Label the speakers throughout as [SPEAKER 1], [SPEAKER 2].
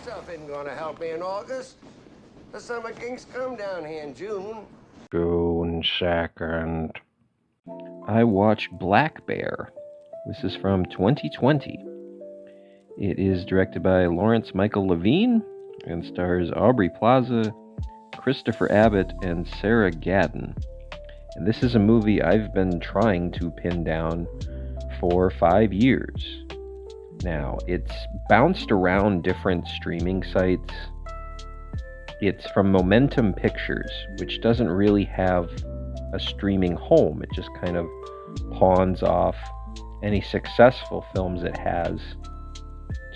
[SPEAKER 1] stuff isn't gonna help me in August. The summer kings come down here in June.
[SPEAKER 2] 1 second. I watched Black Bear. This is from 2020. It is directed by Lawrence Michael Levine and stars Aubrey Plaza, Christopher Abbott, and Sarah Gadon. And this is a movie I've been trying to pin down for 5 years. Now, it's bounced around different streaming sites. It's from Momentum Pictures, which doesn't really have a streaming home. It just kind of pawns off any successful films it has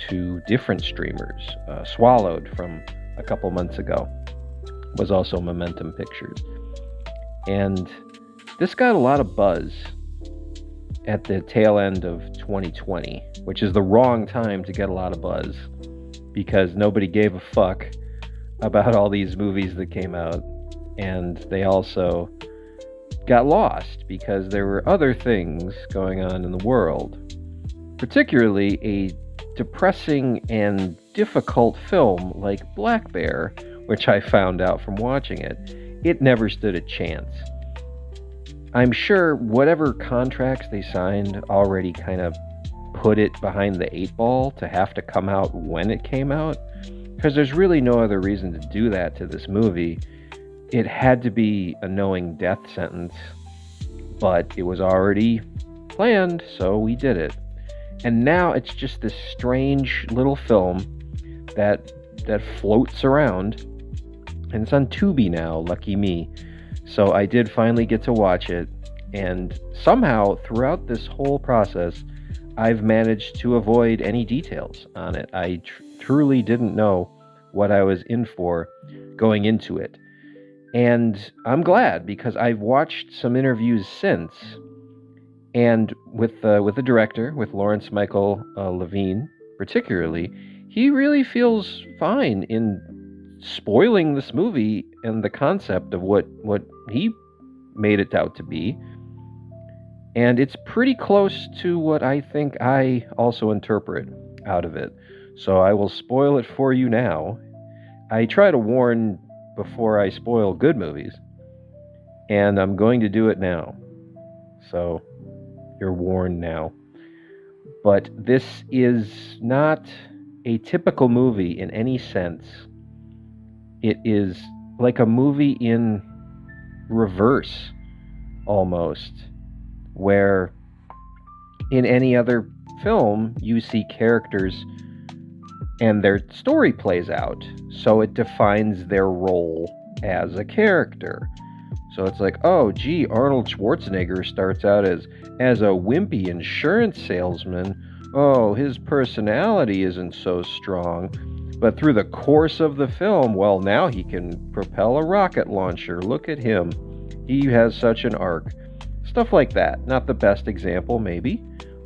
[SPEAKER 2] to different streamers. Swallowed from a couple months ago was also Momentum Pictures. And this got a lot of buzz at the tail end of 2020, which is the wrong time to get a lot of buzz because nobody gave a fuck about all these movies that came out, and they also got lost because there were other things going on in the world, particularly a depressing and difficult film like Black Bear, which I found out from watching it. It never stood a chance. I'm sure whatever contracts they signed already kind of put it behind the 8 ball to have to come out when it came out, because there's really no other reason to do that to this movie. It had to be a knowing death sentence, but it was already planned, so we did it. And now it's just this strange little film that floats around, and it's on Tubi now, lucky me. So I did finally get to watch it, and somehow throughout this whole process, I've managed to avoid any details on it. I truly didn't know what I was in for going into it. And I'm glad, because I've watched some interviews since, and with the director, with Lawrence Michael Levine particularly, he really feels fine in spoiling this movie and the concept of what he made it out to be. And it's pretty close to what I think I also interpret out of it. So I will spoil it for you now. I try to warn before I spoil good movies, and I'm going to do it now. So you're warned now. But this is not a typical movie in any sense. It is like a movie in reverse, almost, where in any other film you see characters and their story plays out, so it defines their role as a character. So it's like, oh gee, Arnold Schwarzenegger starts out as a wimpy insurance salesman. Oh, his personality isn't so strong. But through the course of the film, well, now he can propel a rocket launcher. Look at him. He has such an arc. Stuff like that. Not the best example, maybe,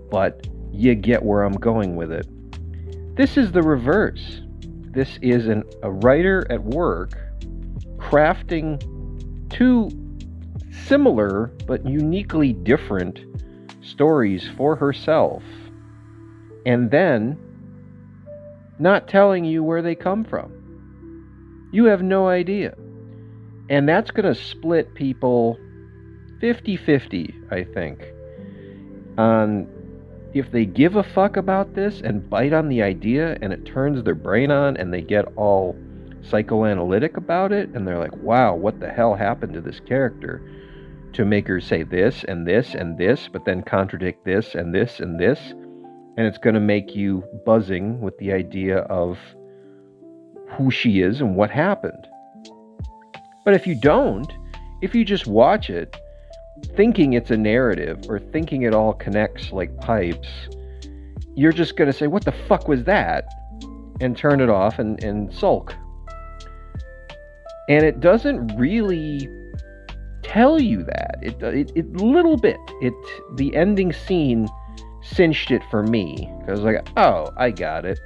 [SPEAKER 2] but you get where I'm going with it. This is the reverse. This is a writer at work crafting two similar but uniquely different stories for herself, and then not telling you where they come from. You have no idea. And that's going to split people 50-50, I think, on if they give a fuck about this and bite on the idea and it turns their brain on and they get all psychoanalytic about it and they're like, wow, what the hell happened to this character to make her say this and this and this, but then contradict this and this and this. And it's going to make you buzzing with the idea of who she is and what happened. But if you don't, if you just watch it thinking it's a narrative or thinking it all connects like pipes, you're just going to say, what the fuck was that? And turn it off and sulk. And it doesn't really tell you that. It little bit. The ending scene cinched it for me, because I was like, oh, I got it.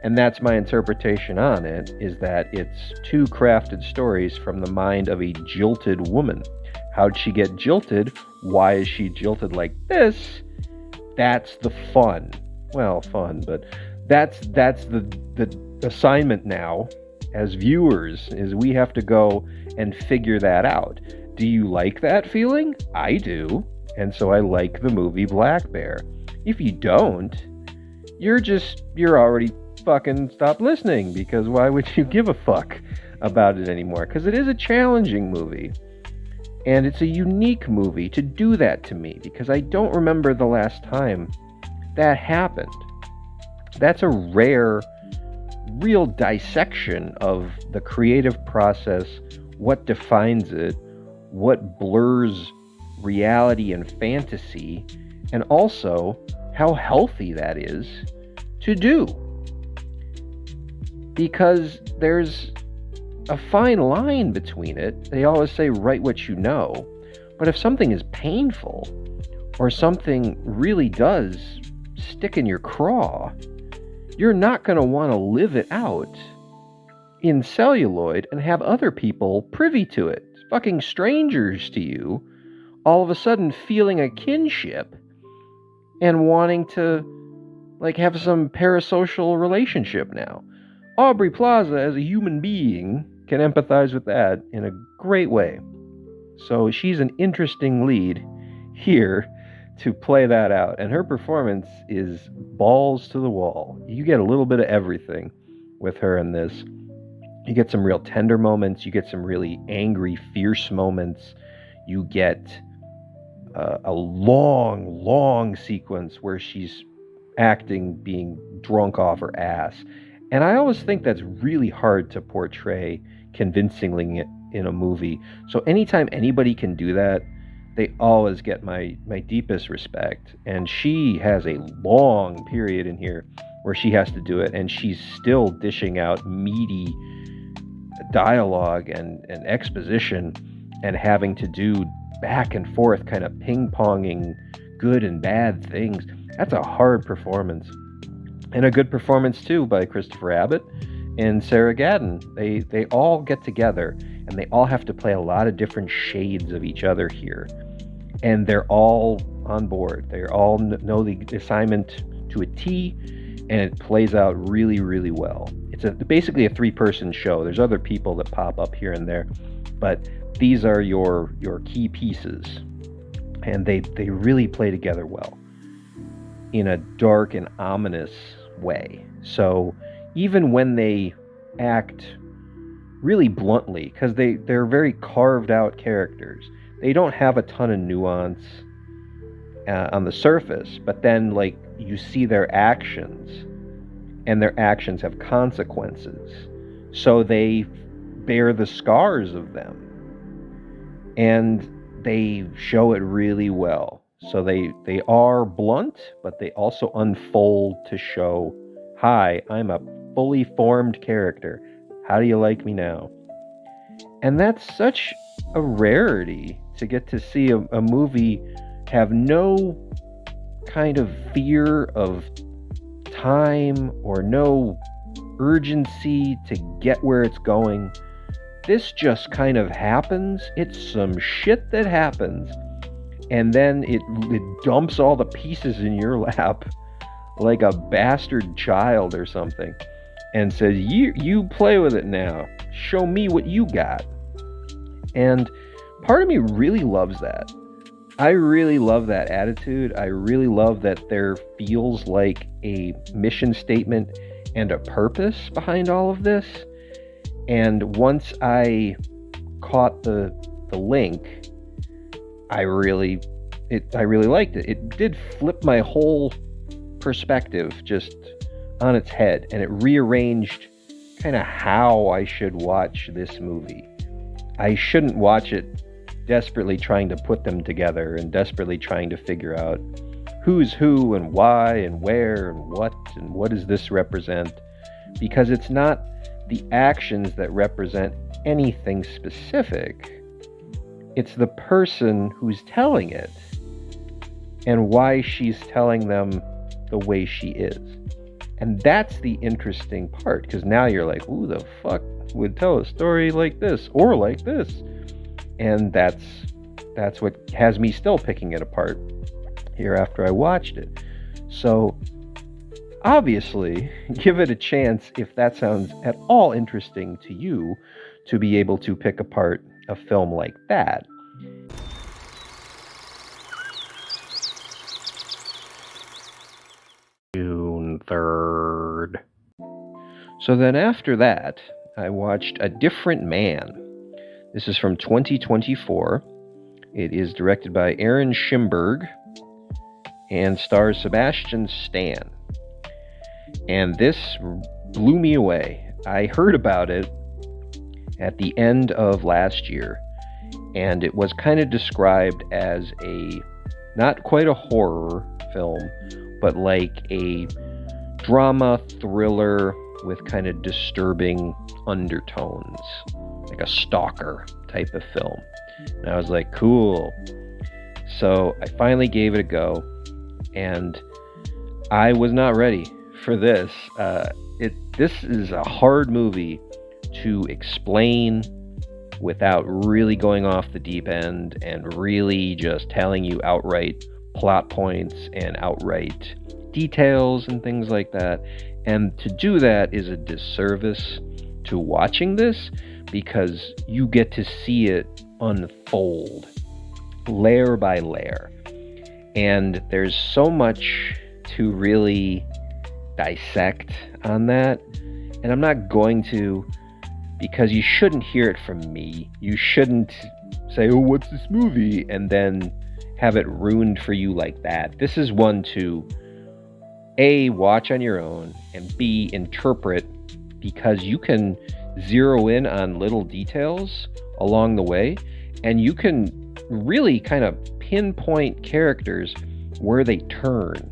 [SPEAKER 2] And that's my interpretation on it, is that it's two crafted stories from the mind of a jilted woman. How'd she get jilted? Why is she jilted like this? That's the fun. Well, fun, but that's the assignment now as viewers is we have to go and figure that out. Do you like that feeling? I do. And so I like the movie Black Bear. If you don't, you're already fucking stopped listening, because why would you give a fuck about it anymore? Because it is a challenging movie. And it's a unique movie to do that to me, because I don't remember the last time that happened. That's a rare, real dissection of the creative process, what defines it, what blurs reality and fantasy, and also how healthy that is to do. Because there's a fine line between it. They always say, write what you know. But if something is painful, or something really does stick in your craw, you're not going to want to live it out in celluloid and have other people privy to it, fucking strangers to you, all of a sudden feeling a kinship and wanting to, like, have some parasocial relationship now. Aubrey Plaza, as a human being, can empathize with that in a great way. So she's an interesting lead here to play that out. And her performance is balls to the wall. You get a little bit of everything with her in this. You get some real tender moments. You get some really angry, fierce moments. You get a long sequence where she's acting being drunk off her ass. And I always think that's really hard to portray convincingly in a movie. So anytime anybody can do that, they always get my deepest respect. And she has a long period in here where she has to do it, and she's still dishing out meaty dialogue and exposition and having to do back and forth kind of ping-ponging good and bad things. That's a hard performance. And a good performance too by Christopher Abbott and Sarah Gadon. They all get together and they all have to play a lot of different shades of each other here. And they're all on board. They all know the assignment to a T, and it plays out really, really well. It's basically a three-person show. There's other people that pop up here and there, but these are your key pieces, and they really play together well in a dark and ominous way. So even when they act really bluntly, because they're very carved out characters, they don't have a ton of nuance on the surface, but then, like, you see their actions, and their actions have consequences. So they bear the scars of them, and they show it really well. So they are blunt, but they also unfold to show, hi, I'm a fully formed character. How do you like me now? And that's such a rarity to get to see a movie have no kind of fear of time or no urgency to get where it's going. This just kind of happens. It's some shit that happens, and then it dumps all the pieces in your lap like a bastard child or something, and says, you play with it now. Show me what you got. And part of me really loves that. I really love that attitude. I really love that there feels like a mission statement and a purpose behind all of this. And once I caught the link, I really liked it. It did flip my whole perspective just on its head, and it rearranged kind of how I should watch this movie. I shouldn't watch it desperately trying to put them together and desperately trying to figure out who's who and why and where and what does this represent, because it's not the actions that represent anything specific. It's the person who's telling it and why she's telling them the way she is. And that's the interesting part, because now you're like, who the fuck would tell a story like this or like this? And that's what has me still picking it apart here after I watched it. So obviously, give it a chance if that sounds at all interesting to you to be able to pick apart a film like that. June 3rd. So then after that, I watched A Different Man. This is from 2024. It is directed by Aaron Schimberg and stars Sebastian Stan. And this blew me away. I heard about it at the end of last year, and it was kind of described as not quite a horror film, but like a drama thriller with kind of disturbing undertones, like a stalker type of film. And I was like, cool. So I finally gave it a go, and I was not ready for this. This is a hard movie to explain without really going off the deep end and really just telling you outright plot points and outright details and things like that. And to do that is a disservice to watching this, because you get to see it unfold layer by layer. And there's so much to really dissect on that. And I'm not going to, because you shouldn't hear it from me. You shouldn't say, oh, what's this movie? And then have it ruined for you like that. This is one to A, watch on your own, and B, interpret, because you can zero in on little details along the way, and you can really kind of pinpoint characters where they turn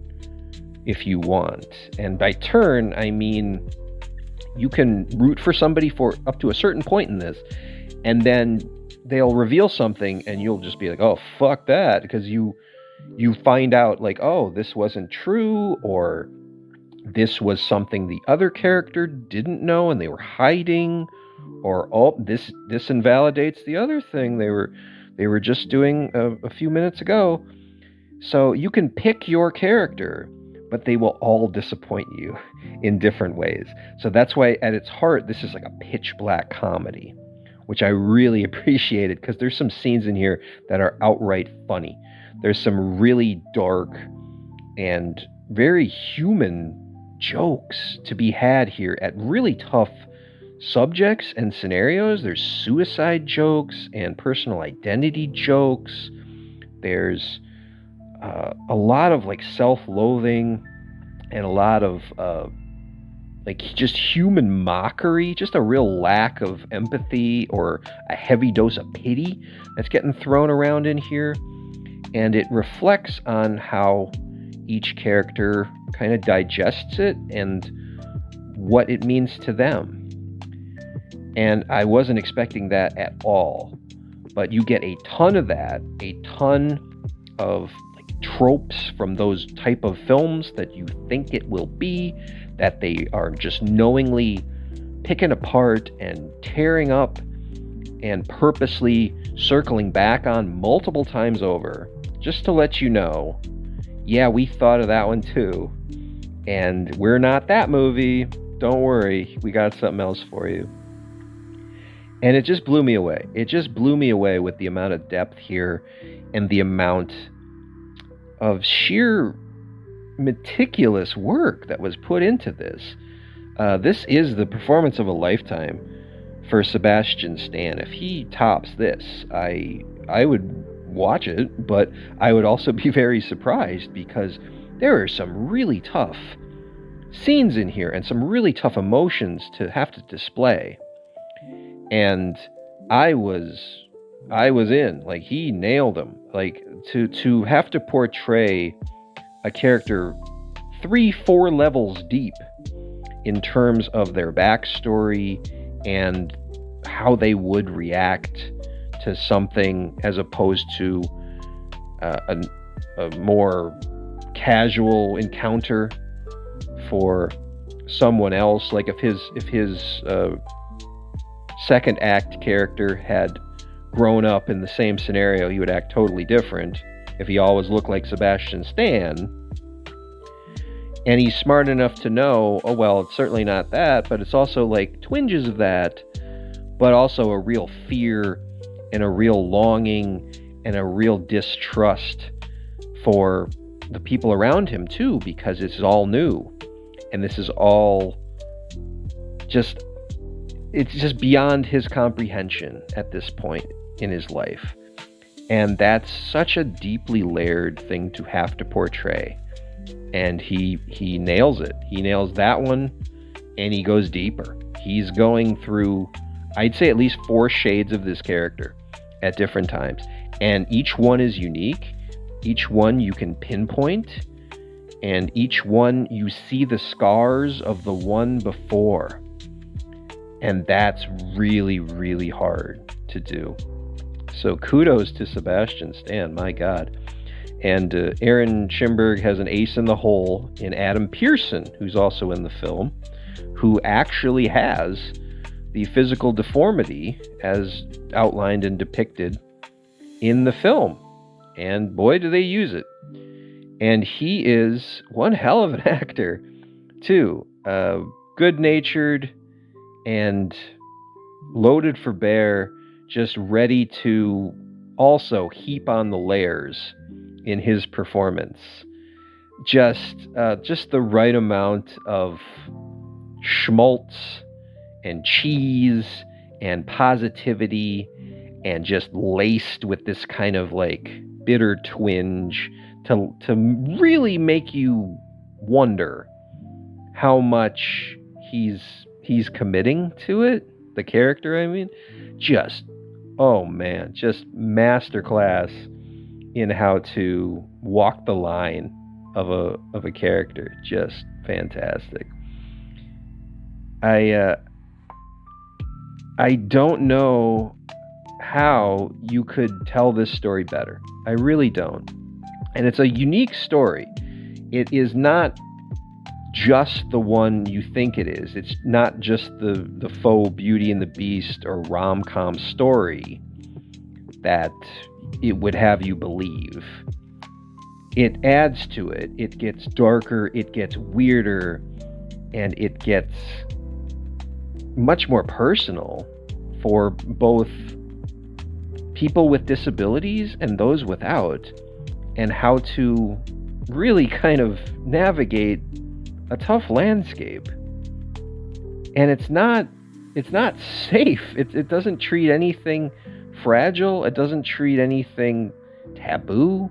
[SPEAKER 2] if you want. And by turn, I mean you can root for somebody for up to a certain point in this, and then they'll reveal something and you'll just be like, oh, fuck that, because you find out like, oh, this wasn't true, or this was something the other character didn't know and they were hiding, or oh, this invalidates the other thing they were just doing a few minutes ago. So you can pick your character, but they will all disappoint you in different ways. So that's why at its heart, this is like a pitch black comedy, which I really appreciated, because there's some scenes in here that are outright funny. There's some really dark and very human jokes to be had here at really tough subjects and scenarios. There's suicide jokes and personal identity jokes. There's a lot of like self-loathing and a lot of like just human mockery, just a real lack of empathy or a heavy dose of pity that's getting thrown around in here. And it reflects on how each character kind of digests it and what it means to them. And I wasn't expecting that at all. But you get a ton of that, a ton of like tropes from those type of films that you think it will be, that they are just knowingly picking apart and tearing up and purposely circling back on multiple times over, just to let you know, yeah, we thought of that one too. And we're not that movie. Don't worry, we got something else for you. And it just blew me away. It just blew me away with the amount of depth here and the amount of sheer meticulous work that was put into this. This is the performance of a lifetime for Sebastian Stan. If he tops this, I would watch it, but I would also be very surprised, because there are some really tough scenes in here and some really tough emotions to have to display. And I was in, like, he nailed them. Like, to have to portray a character 3-4 levels deep in terms of their backstory and how they would react to something, as opposed to a more casual encounter for someone else. Like if his second act character had grown up in the same scenario, he would act totally different if he always looked like Sebastian Stan. And he's smart enough to know, oh, well, it's certainly not that, but it's also like twinges of that, but also a real fear and a real longing and a real distrust for the people around him too, because it's all new. And this is all just, it's just beyond his comprehension at this point in his life. And that's such a deeply layered thing to have to portray. And he nails it. He nails that one, and he goes deeper. He's going through, I'd say, at least 4 shades of this character at different times. And each one is unique. Each one you can pinpoint. And each one you see the scars of the one before. And that's really, really hard to do. So kudos to Sebastian Stan, my God. And Aaron Schimberg has an ace in the hole in Adam Pearson, who's also in the film, who actually has the physical deformity as outlined and depicted in the film. And boy, do they use it. And he is one hell of an actor, too. Good-natured and loaded for bear, just ready to also heap on the layers in his performance. Just the right amount of schmaltz and cheese and positivity, and just laced with this kind of like bitter twinge to really make you wonder how much he's committing to it. The character, I mean, just, oh man, just masterclass in how to walk the line of a character. Just fantastic. I don't know how you could tell this story better. I really don't. And it's a unique story. It is not just the one you think it is. It's not just the faux Beauty and the Beast or rom-com story that it would have you believe. It adds to it. It gets darker, it gets weirder, and it gets much more personal for both people with disabilities and those without, and how to really kind of navigate a tough landscape. And it's not safe. It doesn't treat anything fragile. It doesn't treat anything taboo.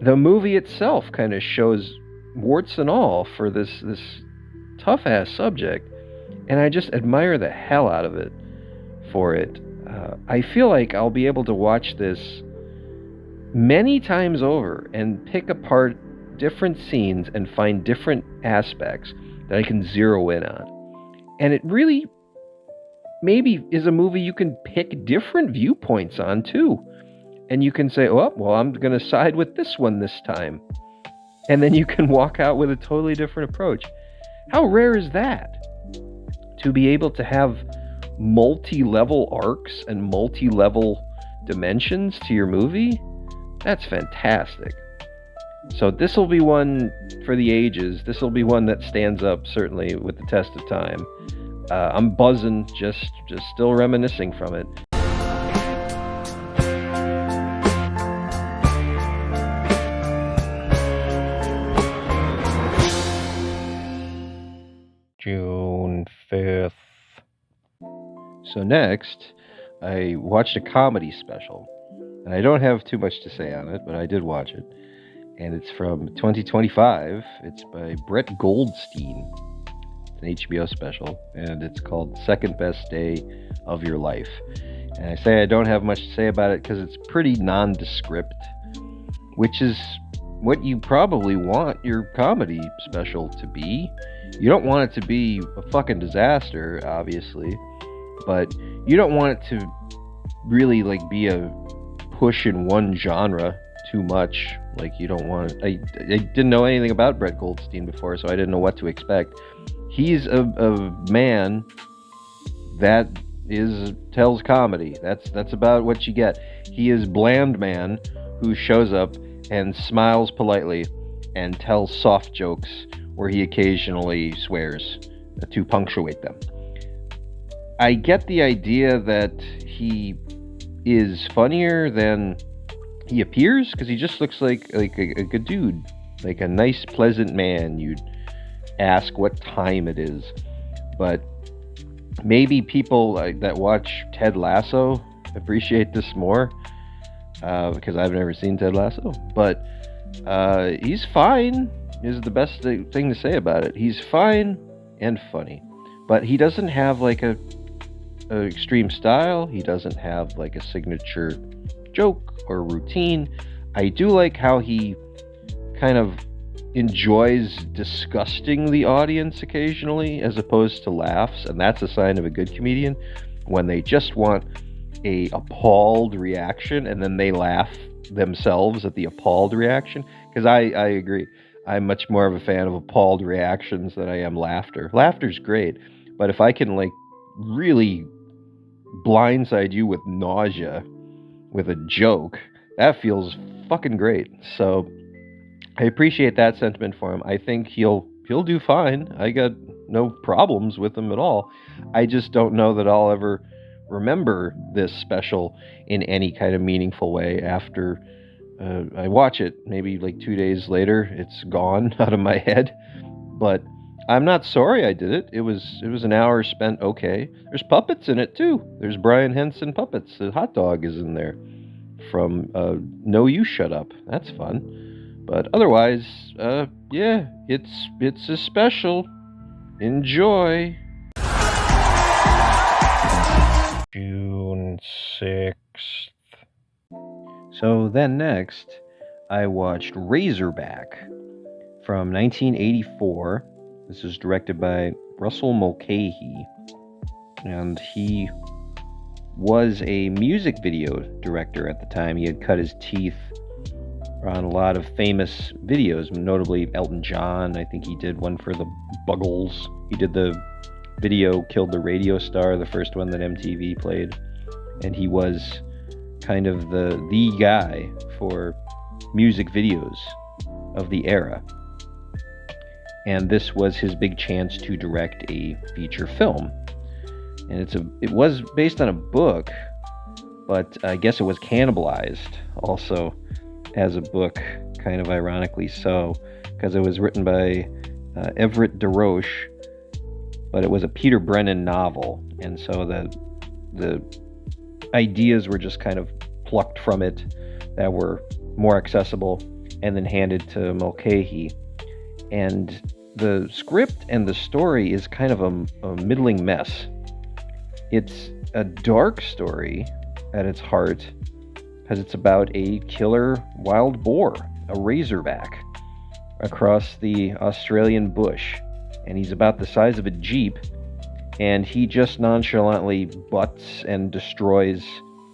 [SPEAKER 2] The movie itself kind of shows warts and all for this tough ass subject, and I just admire the hell out of it for it. I feel like I'll be able to watch this many times over and pick apart different scenes and find different aspects that I can zero in on. And it really maybe is a movie you can pick different viewpoints on too. And you can say, oh, well, I'm going to side with this one this time. And then you can walk out with a totally different approach. How rare is that? To be able to have multi-level arcs and multi-level dimensions to your movie? That's fantastic. So this will be one for the ages. This will be one that stands up, certainly, with the test of time. I'm buzzing, just still reminiscing from it. June 5th. So next, I watched a comedy special. And I don't have too much to say on it, but I did watch it. And it's from 2025. It's by Brett Goldstein. It's an HBO special, and it's called Second Best Day of Your Life. And I say I don't have much to say about it because it's pretty nondescript, which is what you probably want your comedy special to be. You don't want it to be a fucking disaster, obviously, but you don't want it to really like be a push in one genre too much. Like, you don't want it. I didn't know anything about Brett Goldstein before, so I didn't know what to expect. He's a man that tells comedy. That's about what you get. He is bland man who shows up and smiles politely and tells soft jokes where he occasionally swears to punctuate them. I get the idea that he is funnier than he appears, because he just looks like a good dude, like a nice, pleasant man. You'd ask what time it is. But maybe people that watch Ted Lasso appreciate this more, because I've never seen Ted Lasso. But he's fine is the best thing to say about it. He's fine and funny, but he doesn't have like a extreme style. He doesn't have like a signature joke or routine. I do like how he kind of enjoys disgusting the audience occasionally as opposed to laughs, and that's a sign of a good comedian, when they just want a appalled reaction and then they laugh themselves at the appalled reaction. Because I agree, I'm much more of a fan of appalled reactions than I am laughter. Laughter's great, but if I can like really blindside you with nausea with a joke, that feels fucking great. So I appreciate that sentiment for him. I think he'll do fine. I got no problems with him at all. I just don't know that I'll ever remember this special in any kind of meaningful way after I watch it. Maybe like 2 days later, it's gone out of my head. But I'm not sorry I did it. It was an hour spent okay. There's puppets in it too. There's Brian Henson puppets. The hot dog is in there from No You Shut Up. That's fun. But otherwise, yeah, it's a special. Enjoy. June 6th. So then next, I watched Razorback from 1984. This is directed by Russell Mulcahy, and he was a music video director at the time. He had cut his teeth on a lot of famous videos, notably Elton John. I think he did one for the Buggles. He did the video Killed the Radio Star, the first one that MTV played. And he was kind of the guy for music videos of the era. And this was his big chance to direct a feature film. And it was based on a book, but I guess it was cannibalized also as a book, kind of ironically so, because it was written by Everett DeRoche, but it was a Peter Brennan novel, and so the ideas were just kind of plucked from it that were more accessible and then handed to Mulcahy. And the script and the story is kind of a middling mess. It's a dark story at its heart, because it's about a killer wild boar, a razorback, across the Australian bush. And he's about the size of a jeep, and he just nonchalantly butts and destroys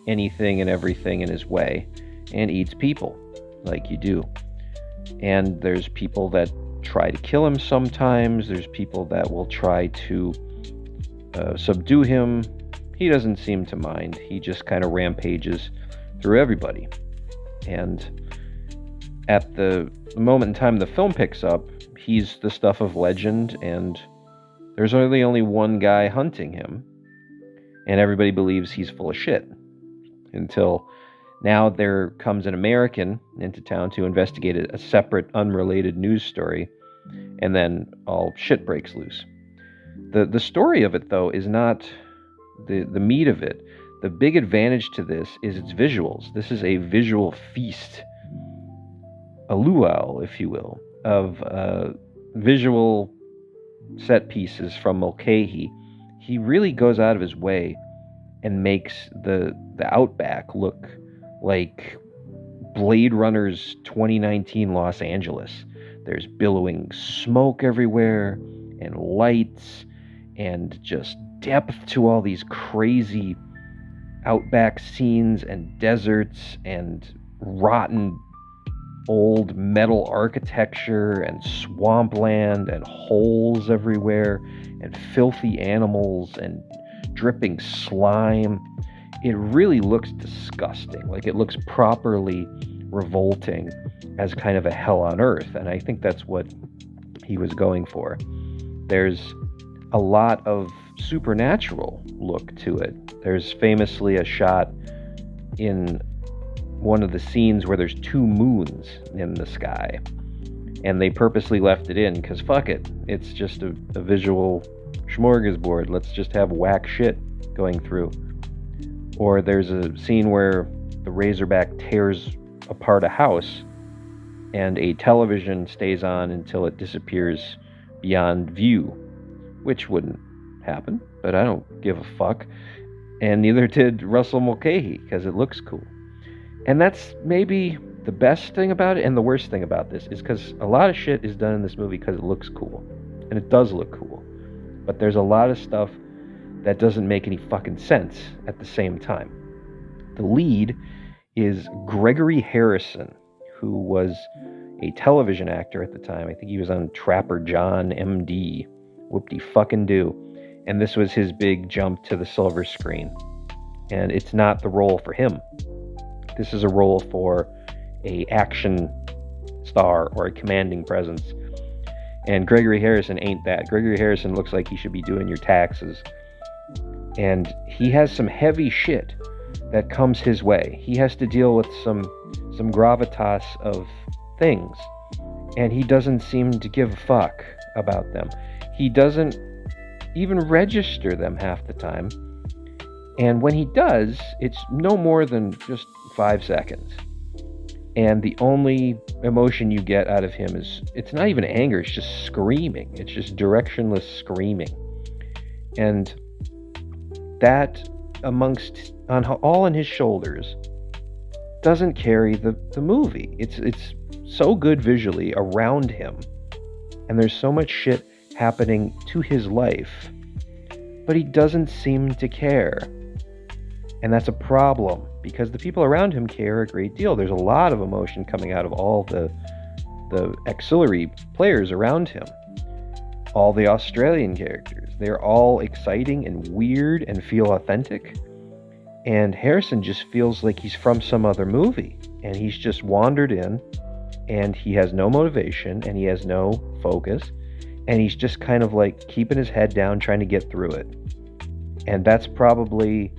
[SPEAKER 2] anything and everything in his way, and eats people, like you do. And there's people that try to kill him sometimes. There's people that will try to subdue him. He doesn't seem to mind. He just kind of rampages through everybody. And at the moment in time the film picks up, he's the stuff of legend, and there's really only one guy hunting him, and everybody believes he's full of shit. Until now there comes an American into town to investigate a separate, unrelated news story, and then all shit breaks loose. The story of it, though, is not the meat of it. The big advantage to this is its visuals. This is a visual feast, a luau, if you will, of visual set pieces from Mulcahy. He really goes out of his way and makes the outback look like Blade Runner's 2019 Los Angeles. There's billowing smoke everywhere, and lights, and just depth to all these crazy outback scenes, and deserts, and rotten old metal architecture, and swampland, and holes everywhere, and filthy animals, and dripping slime. It really looks disgusting. Like, it looks properly revolting as kind of a hell on earth, and I think that's what he was going for. There's a lot of supernatural look to it. There's famously a shot in one of the scenes where there's 2 moons in the sky, and they purposely left it in because fuck it, it's just a visual smorgasbord. Let's just have whack shit going through. Or there's a scene where the Razorback tears apart a house and a television stays on until it disappears beyond view, which wouldn't happen, but I don't give a fuck. And neither did Russell Mulcahy, because it looks cool. And that's maybe the best thing about it, and the worst thing about this is because a lot of shit is done in this movie because it looks cool. And it does look cool. But there's a lot of stuff that doesn't make any fucking sense at the same time. The lead is Gregory Harrison, who was a television actor at the time. I think he was on Trapper John MD. Whoop-de-fucking-do. And this was his big jump to the silver screen. And it's not the role for him. This is a role for a action star or a commanding presence. And Gregory Harrison ain't that. Gregory Harrison looks like he should be doing your taxes. And he has some heavy shit that comes his way. He has to deal with some gravitas of things. And he doesn't seem to give a fuck about them. He doesn't even register them half the time. And when he does, it's no more than just 5 seconds. And the only emotion you get out of him is, it's not even anger, it's just screaming. It's just directionless screaming. And that, amongst, all on his shoulders, doesn't carry the movie. It's so good visually around him. And there's so much shit happening to his life. But he doesn't seem to care. And that's a problem, because the people around him care a great deal. There's a lot of emotion coming out of all the auxiliary players around him. All the Australian characters. They're all exciting and weird and feel authentic. And Harrison just feels like he's from some other movie. And he's just wandered in, and he has no motivation, and he has no focus. And he's just kind of like keeping his head down, trying to get through it. And that's probably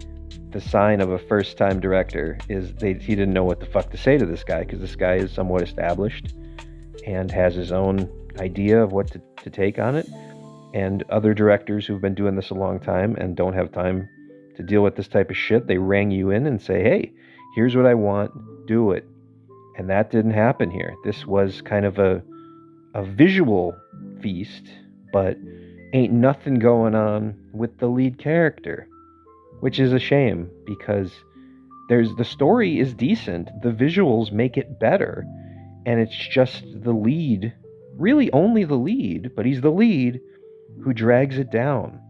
[SPEAKER 2] the sign of a first-time director, is he didn't know what the fuck to say to this guy, because this guy is somewhat established and has his own idea of what to take on it. And other directors who've been doing this a long time and don't have time to deal with this type of shit, they rang you in and say, hey, here's what I want, do it. And that didn't happen here. This was kind of a visual feast, but ain't nothing going on with the lead character. Which is a shame, because the story is decent, the visuals make it better, and it's just the lead, really only the lead, but he's the lead, who drags it down.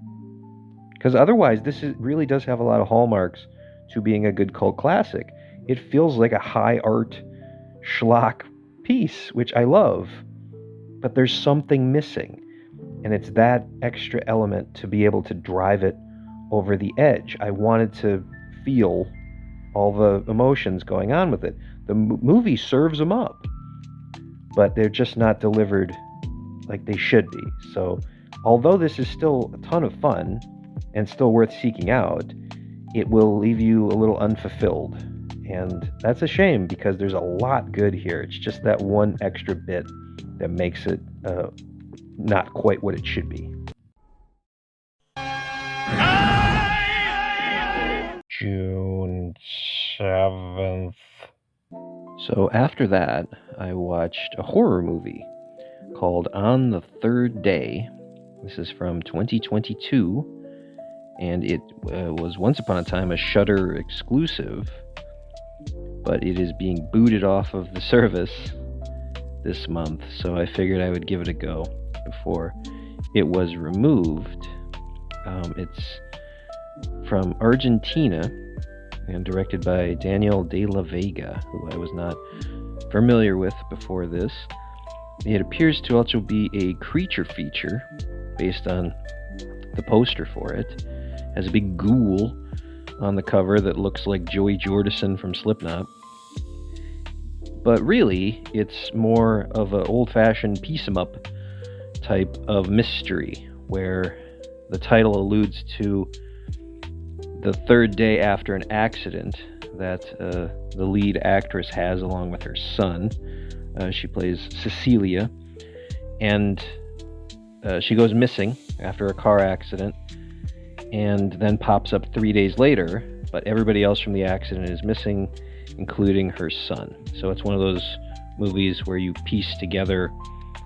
[SPEAKER 2] Because otherwise, really does have a lot of hallmarks to being a good cult classic. It feels like a high art schlock piece, which I love, but there's something missing, and it's that extra element to be able to drive it over the edge. I wanted to feel all the emotions going on with it. The movie serves them up, but they're just not delivered like they should be. So, although this is still a ton of fun and still worth seeking out, it will leave you a little unfulfilled. And that's a shame, because there's a lot good here. It's just that one extra bit that makes it not quite what it should be. June 7th. So after that, I watched a horror movie called On the Third Day. This is from 2022, and it was once upon a time a Shudder exclusive, but it is being booted off of the service this month, so I figured I would give it a go before it was removed. It's from Argentina and directed by Daniel de la Vega, who I was not familiar with before this. It appears to also be a creature feature based on the poster for it. It has a big ghoul on the cover that looks like Joey Jordison from Slipknot. But really, it's more of an old-fashioned piece-em-up type of mystery, where the title alludes to the third day after an accident that the lead actress has along with her son. She plays Cecilia, and she goes missing after a car accident and then pops up 3 days later, but everybody else from the accident is missing, including her son. So it's one of those movies where you piece together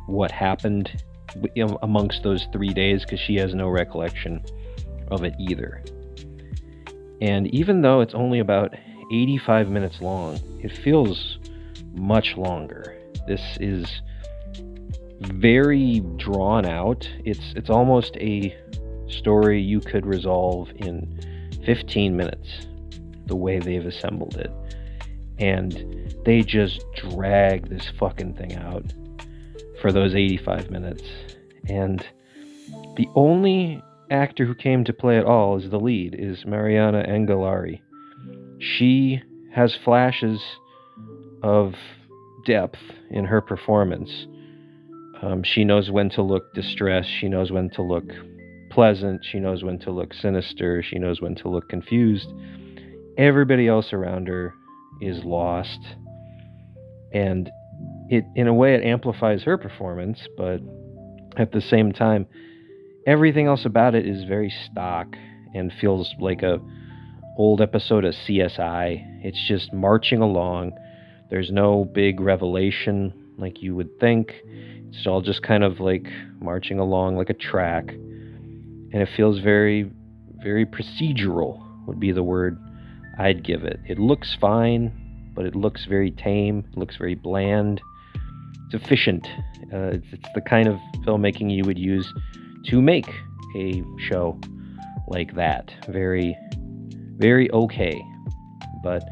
[SPEAKER 2] what happened amongst those 3 days, because she has no recollection of it either. And even though it's only about 85 minutes long, it feels much longer. This is very drawn out. It's almost a story you could resolve in 15 minutes, the way they've assembled it. And they just drag this fucking thing out for those 85 minutes. And the only actor who came to play it all as the lead is Mariana Engelari. She has flashes of depth in her performance. She knows when to look distressed. She knows when to look pleasant. She knows when to look sinister. She knows when to look confused. Everybody else around her is lost. And in a way, it amplifies her performance, but at the same time, everything else about it is very stock and feels like a old episode of CSI. It's just marching along. There's no big revelation like you would think. It's all just kind of like marching along like a track. And it feels very, very procedural would be the word I'd give it. It looks fine, but it looks very tame. It looks very bland. It's efficient. It's the kind of filmmaking you would use to make a show like that. Very, very okay. But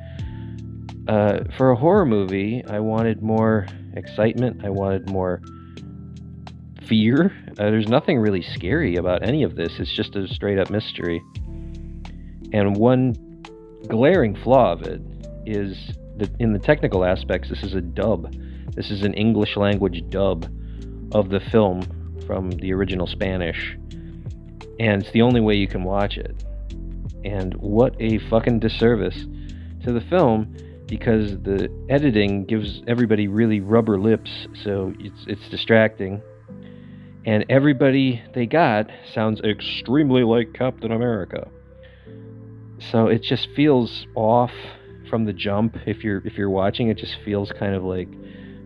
[SPEAKER 2] for a horror movie, I wanted more excitement. I wanted more fear. There's nothing really scary about any of this. It's just a straight-up mystery. And one glaring flaw of it is that in the technical aspects, this is a dub. This is an English language dub of the film from the original Spanish. And it's the only way you can watch it. And what a fucking disservice to the film, because the editing gives everybody really rubber lips, so it's distracting. And everybody they got sounds extremely like Captain America. So it just feels off from the jump. If you're watching, it just feels kind of like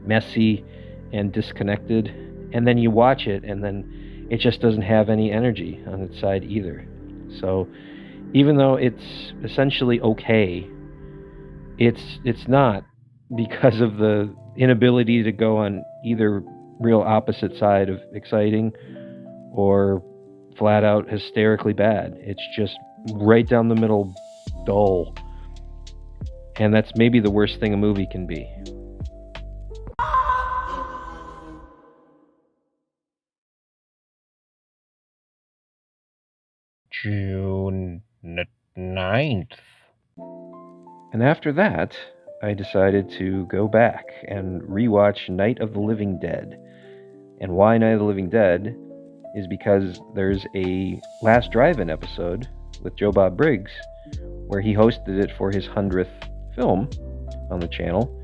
[SPEAKER 2] messy and disconnected. And then you watch it, and then it just doesn't have any energy on its side either. So even though it's essentially okay, it's not, because of the inability to go on either real opposite side of exciting or flat out hysterically bad. It's just right down the middle, dull. And that's maybe the worst thing a movie can be. June 9th. And after that, I decided to go back and rewatch Night of the Living Dead. And why Night of the Living Dead is because there's a Last Drive-In episode with Joe Bob Briggs where he hosted it for his 100th film on the channel,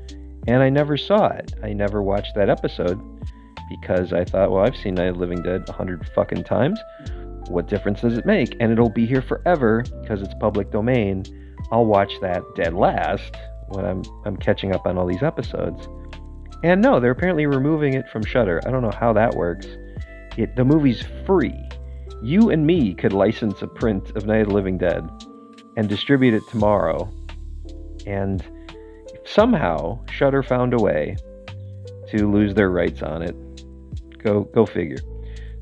[SPEAKER 2] and I never saw it. I never watched that episode because I thought, well, I've seen Night of the Living Dead 100 fucking times. What difference does it make? And it'll be here forever because it's public domain. I'll watch that dead last when I'm catching up on all these episodes. And no, they're apparently removing it from Shudder. I don't know how that works. The movie's free. You and me could license a print of Night of the Living Dead and distribute it tomorrow. And somehow Shudder found a way to lose their rights on it. Go figure.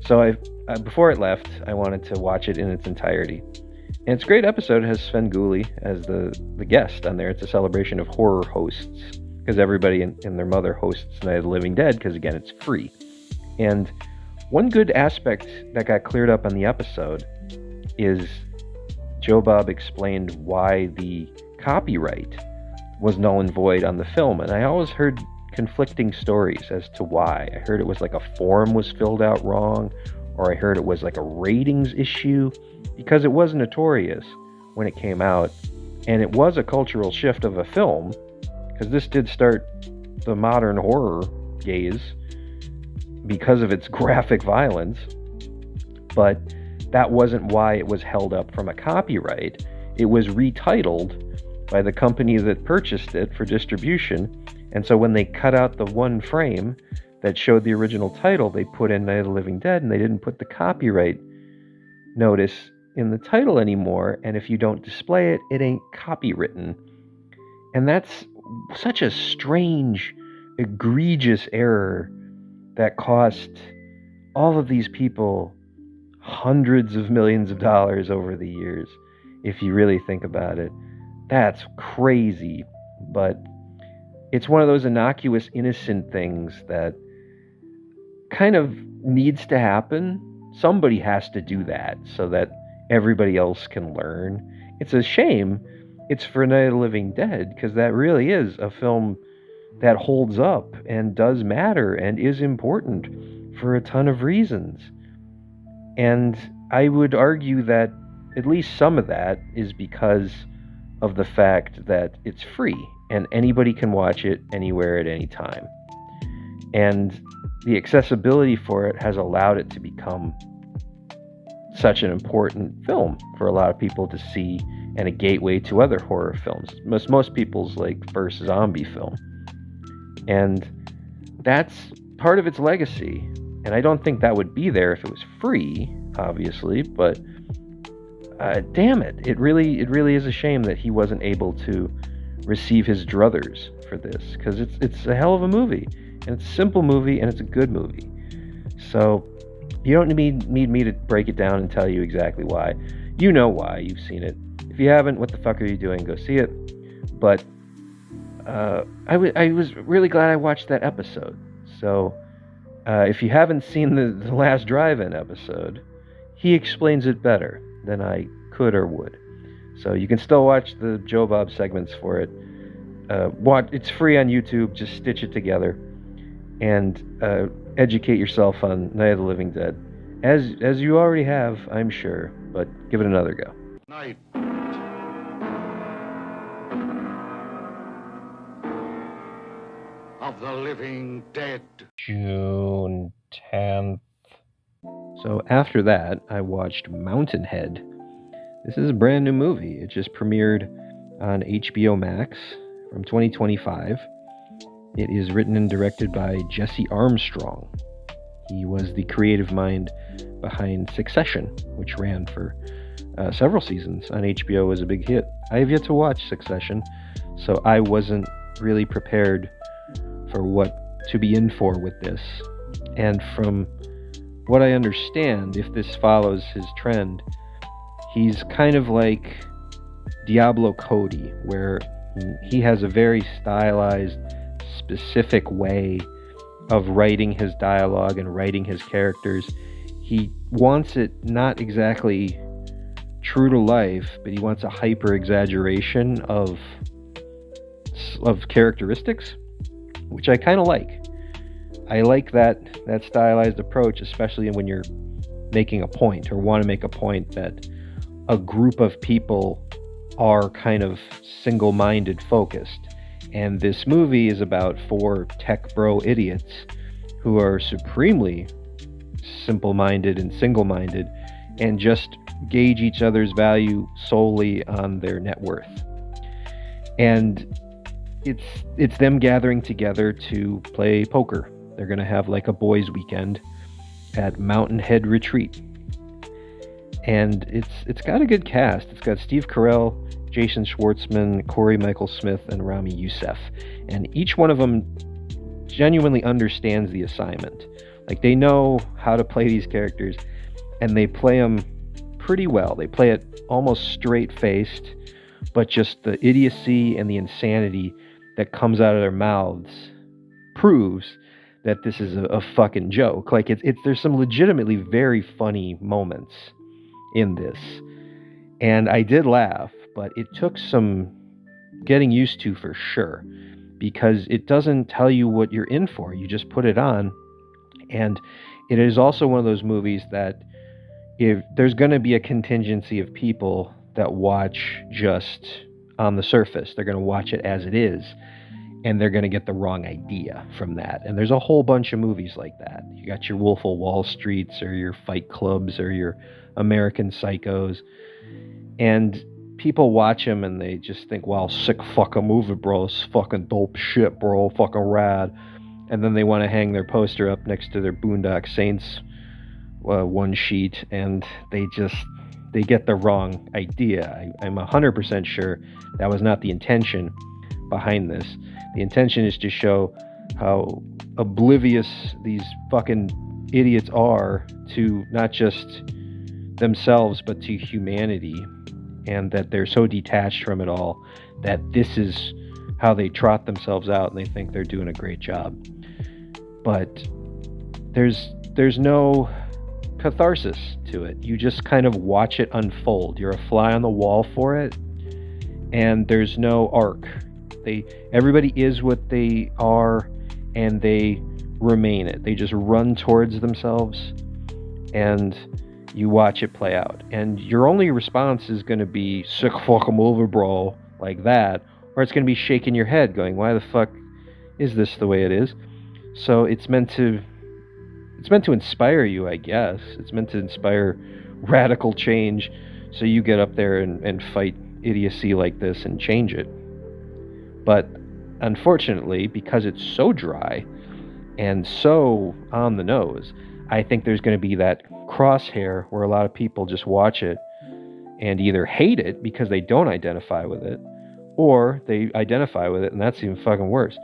[SPEAKER 2] So before it left, I wanted to watch it in its entirety. And it's a great episode. It has Sven Gulli as the guest on there. It's a celebration of horror hosts, because everybody and their mother hosts Night of the Living Dead, because again, it's free. And one good aspect that got cleared up on the episode is Joe Bob explained why the copyright was null and void on the film. And I always heard conflicting stories as to why. I heard it was like a form was filled out wrong, or I heard it was like a ratings issue, because it was notorious when it came out. And it was a cultural shift of a film, because this did start the modern horror gaze because of its graphic violence. But that wasn't why it was held up from a copyright. It was retitled by the company that purchased it for distribution. And so when they cut out the one frame that showed the original title, they put in Night of the Living Dead, and they didn't put the copyright notice in the title anymore. And if you don't display it, it ain't copywritten. And that's such a strange, egregious error that cost all of these people hundreds of millions of dollars over the years, if you really think about it. That's crazy. But it's one of those innocuous, innocent things that kind of needs to happen. Somebody has to do that so that everybody else can learn. It's a shame it's for Night of the Living Dead, because that really is a film that holds up and does matter and is important for a ton of reasons. And I would argue that at least some of that is because of the fact that it's free and anybody can watch it anywhere at any time. And the accessibility for it has allowed it to become such an important film for a lot of people to see, and a gateway to other horror films. Most people's first zombie film. And that's part of its legacy. And I don't think that would be there if it was free, obviously, but damn it. It really is a shame that he wasn't able to receive his druthers for this, because it's a hell of a movie, and it's a simple movie, and it's a good movie. So you don't need me to break it down and tell you exactly why. You know why. You've seen it. If you haven't, what the fuck are you doing? Go see it. But I was really glad I watched that episode. So if you haven't seen the last drive-in episode, he explains it better than I could or would. So you can still watch the Joe Bob segments for it. It's free on YouTube. Just stitch it together and educate yourself on Night of the Living Dead, as you already have, I'm sure. But give it another go.
[SPEAKER 3] Night of the Living Dead.
[SPEAKER 2] June 10th. So after that, I watched Mountainhead. This is a brand new movie. It just premiered on HBO Max from 2025. It is written and directed by Jesse Armstrong. He was the creative mind behind Succession, which ran for several seasons on HBO. Was a big hit. I have yet to watch Succession, so I wasn't really prepared for what to be in for with this. And from what I understand, if this follows his trend, he's kind of like Diablo Cody, where he has a very stylized, specific way of writing his dialogue and writing his characters. He wants it not exactly true to life, but he wants a hyper exaggeration of characteristics, which I kind of like. I like that stylized approach, especially when you're making a point or want to make a point that a group of people are kind of single-minded focused. And this movie is about 4 tech bro idiots who are supremely simple-minded and single-minded and just gauge each other's value solely on their net worth. And it's them gathering together to play poker. They're going to have a boys' weekend at Mountainhead Retreat. And it's got a good cast. It's got Steve Carell, Jason Schwartzman, Corey Michael Smith, and Rami Youssef. And each one of them genuinely understands the assignment. They know how to play these characters, and they play them pretty well. They play it almost straight-faced, but just the idiocy and the insanity that comes out of their mouths proves that this is a fucking joke. There's some legitimately very funny moments in this. And I did laugh, but it took some getting used to for sure, because it doesn't tell you what you're in for. You just put it on, and it is also one of those movies that if there's going to be a contingency of people that watch just on the surface, they're going to watch it as it is, and they're going to get the wrong idea from that. And there's a whole bunch of movies like that. You got your Wolf of Wall Streets, or your Fight Clubs, or your American Psychos, and people watch them and they just think, wow, sick fucking movie, bro. It's fucking dope shit, bro. Fucking rad. And then they want to hang their poster up next to their Boondock Saints one sheet, and they get the wrong idea. I'm 100% sure that was not the intention behind this. The intention is to show how oblivious these fucking idiots are to not just themselves, but to humanity, and that they're so detached from it all that this is how they trot themselves out, and they think they're doing a great job. But there's no catharsis to it. You just kind of watch it unfold. You're a fly on the wall for it, and there's no arc. Everybody is what they are, and they remain it. They just run towards themselves, and you watch it play out. And your only response is going to be, sick fucking movie, bro, like that, or it's going to be shaking your head going, why the fuck is this the way it is? So it's meant to inspire you, I guess. It's meant to inspire radical change, so you get up there and fight idiocy like this and change it. But unfortunately, because it's so dry and so on the nose, I think there's going to be that crosshair where a lot of people just watch it and either hate it because they don't identify with it, or they identify with it, and that's even fucking worse.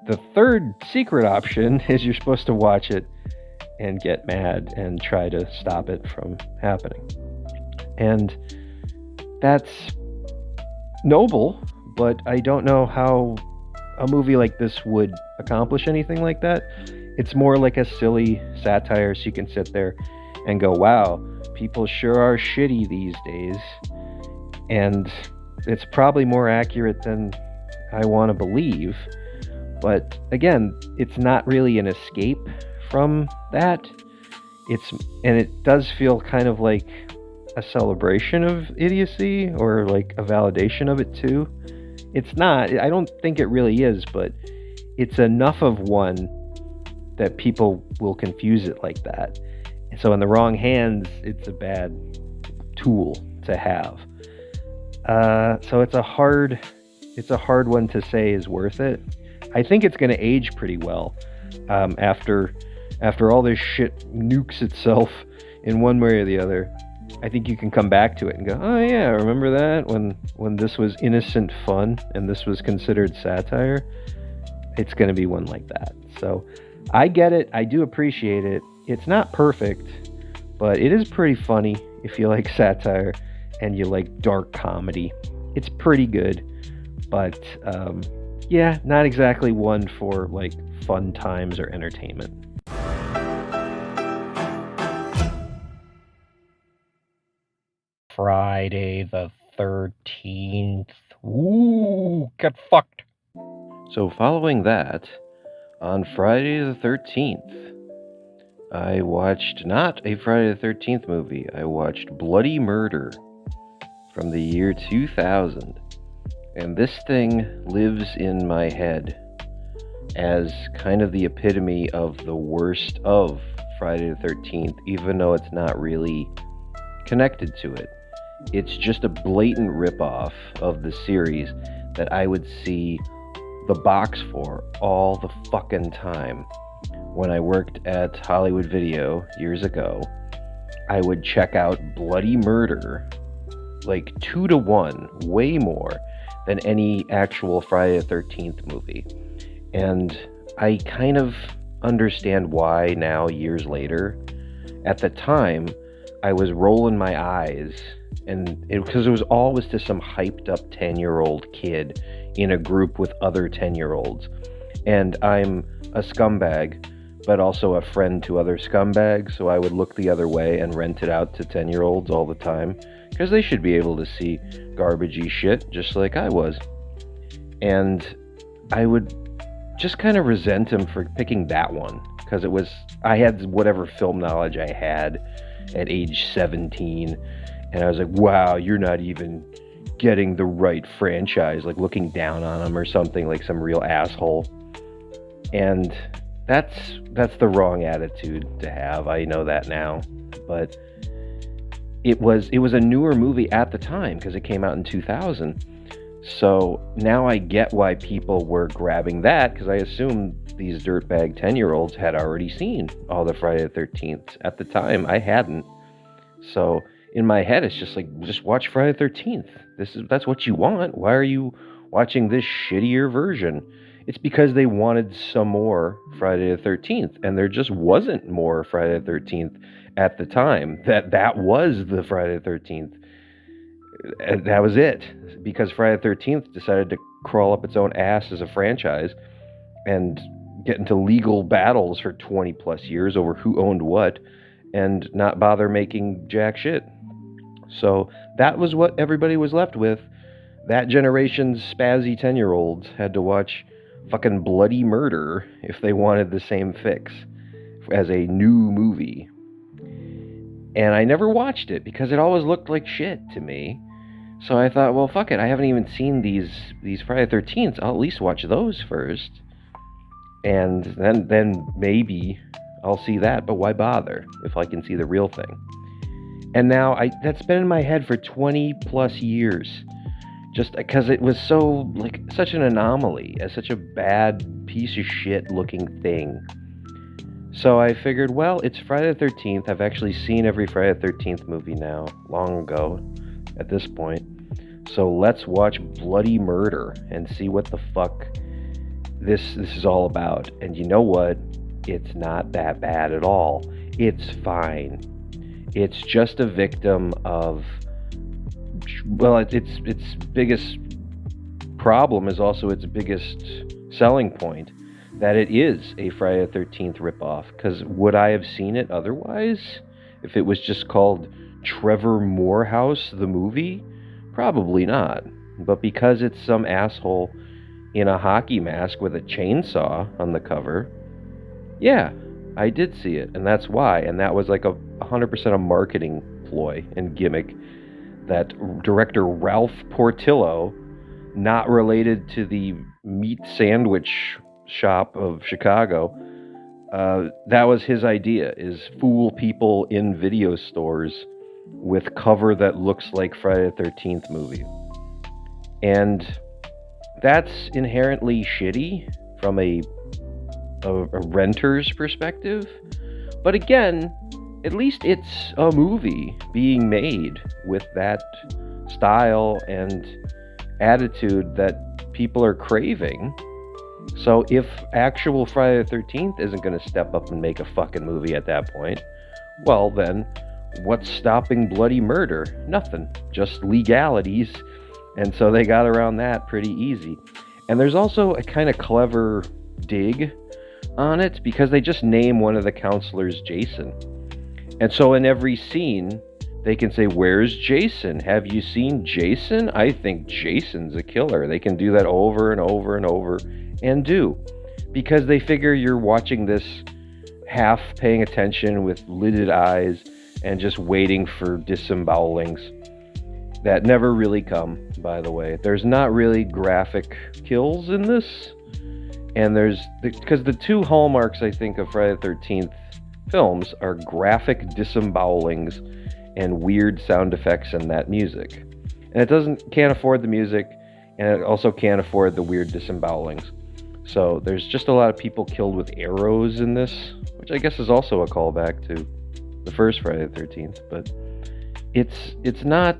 [SPEAKER 2] The third secret option is you're supposed to watch it and get mad and try to stop it from happening. And that's noble, but I don't know how a movie like this would accomplish anything like that. It's more like a silly satire, so you can sit there and go, wow, people sure are shitty these days. And it's probably more accurate than I want to believe. But again, it's not really an escape from that. And it does feel kind of like a celebration of idiocy, or like a validation of it too. It's not. I don't think it really is, but it's enough of one that people will confuse it like that. And so in the wrong hands, it's a bad tool to have. So it's a hard one to say is worth it. I think it's going to age pretty well after all this shit nukes itself in one way or the other. I think you can come back to it and go, oh yeah, remember that when this was innocent fun and this was considered satire? It's going to be one like that. So I get it. I do appreciate it. It's not perfect, but it is pretty funny if you like satire and you like dark comedy. It's pretty good, but yeah, not exactly one for like fun times or entertainment. Friday the 13th. Ooh, get fucked. So following that, on Friday the 13th, I watched not a Friday the 13th movie. I watched Bloody Murder from the year 2000. And this thing lives in my head as kind of the epitome of the worst of Friday the 13th, even though it's not really connected to it. It's just a blatant ripoff of the series that I would see the box for all the fucking time. When I worked at Hollywood Video years ago, I would check out Bloody Murder like 2-to-1, way more than any actual Friday the 13th movie. And I kind of understand why now, years later. At the time, I was rolling my eyes, and because it was always to some hyped up 10-year-old kid in a group with other 10-year-olds. And I'm a scumbag, but also a friend to other scumbags, so I would look the other way and rent it out to 10-year-olds all the time, because they should be able to see garbagey shit just like I was. And I would just kind of resent him for picking that one, because I had whatever film knowledge I had at age 17, and I was like, wow, you're not even getting the right franchise, like looking down on him or something, like some real asshole. And that's the wrong attitude to have. I know that now, but it was a newer movie at the time because it came out in 2000. So now I get why people were grabbing that, because I assume these dirtbag 10-year-olds had already seen all the Friday the 13th. At the time, I hadn't. So in my head, it's just like, just watch Friday the 13th. That's what you want. Why are you watching this shittier version? It's because they wanted some more Friday the 13th, and there just wasn't more Friday the 13th at the time. That was the Friday the 13th. And that was it, because Friday the 13th decided to crawl up its own ass as a franchise and get into legal battles for 20 plus years over who owned what and not bother making jack shit. So that was what everybody was left with. That generation's spazzy 10-year-olds had to watch fucking Bloody Murder if they wanted the same fix as a new movie. And I never watched it because it always looked like shit to me. So I thought, well, fuck it. I haven't even seen these Friday the 13th. I'll at least watch those first. And then maybe I'll see that. But why bother if I can see the real thing? And now that's been in my head for 20 plus years. Just because it was so, like, such an anomaly, as such a bad piece of shit looking thing. So I figured, well, it's Friday the 13th. I've actually seen every Friday the 13th movie now, long ago at this point. So let's watch Bloody Murder and see what the fuck this is all about. And you know what? It's not that bad at all. It's fine. It's just a victim of, well, its biggest problem is also its biggest selling point, that it is a Friday the 13th ripoff. Because would I have seen it otherwise if it was just called Trevor Morehouse the movie? Probably not. But because it's some asshole in a hockey mask with a chainsaw on the cover, yeah, I did see it, and that's why. And that was like 100% a marketing ploy and gimmick that director Ralph Portillo, not related to the meat sandwich shop of Chicago, that was his idea, is fool people in video stores with cover that looks like Friday the 13th movie. And that's inherently shitty from a renter's perspective. But again, at least it's a movie being made with that style and attitude that people are craving. So if actual Friday the 13th isn't going to step up and make a fucking movie at that point, well then, what's stopping Bloody Murder? Nothing. Just legalities. And so they got around that pretty easy. And there's also a kind of clever dig on it, because they just name one of the counselors Jason. And so in every scene, they can say, where's Jason? Have you seen Jason? I think Jason's a killer. They can do that over and over and over, and do. Because they figure you're watching this half paying attention with lidded eyes and just waiting for disembowelings that never really come, by the way. There's not really graphic kills in this. And because the two hallmarks, I think, of Friday the 13th films are graphic disembowelings and weird sound effects in that music. And it can't afford the music, and it also can't afford the weird disembowelings. So there's just a lot of people killed with arrows in this, which I guess is also a callback to the first Friday the 13th. But it's not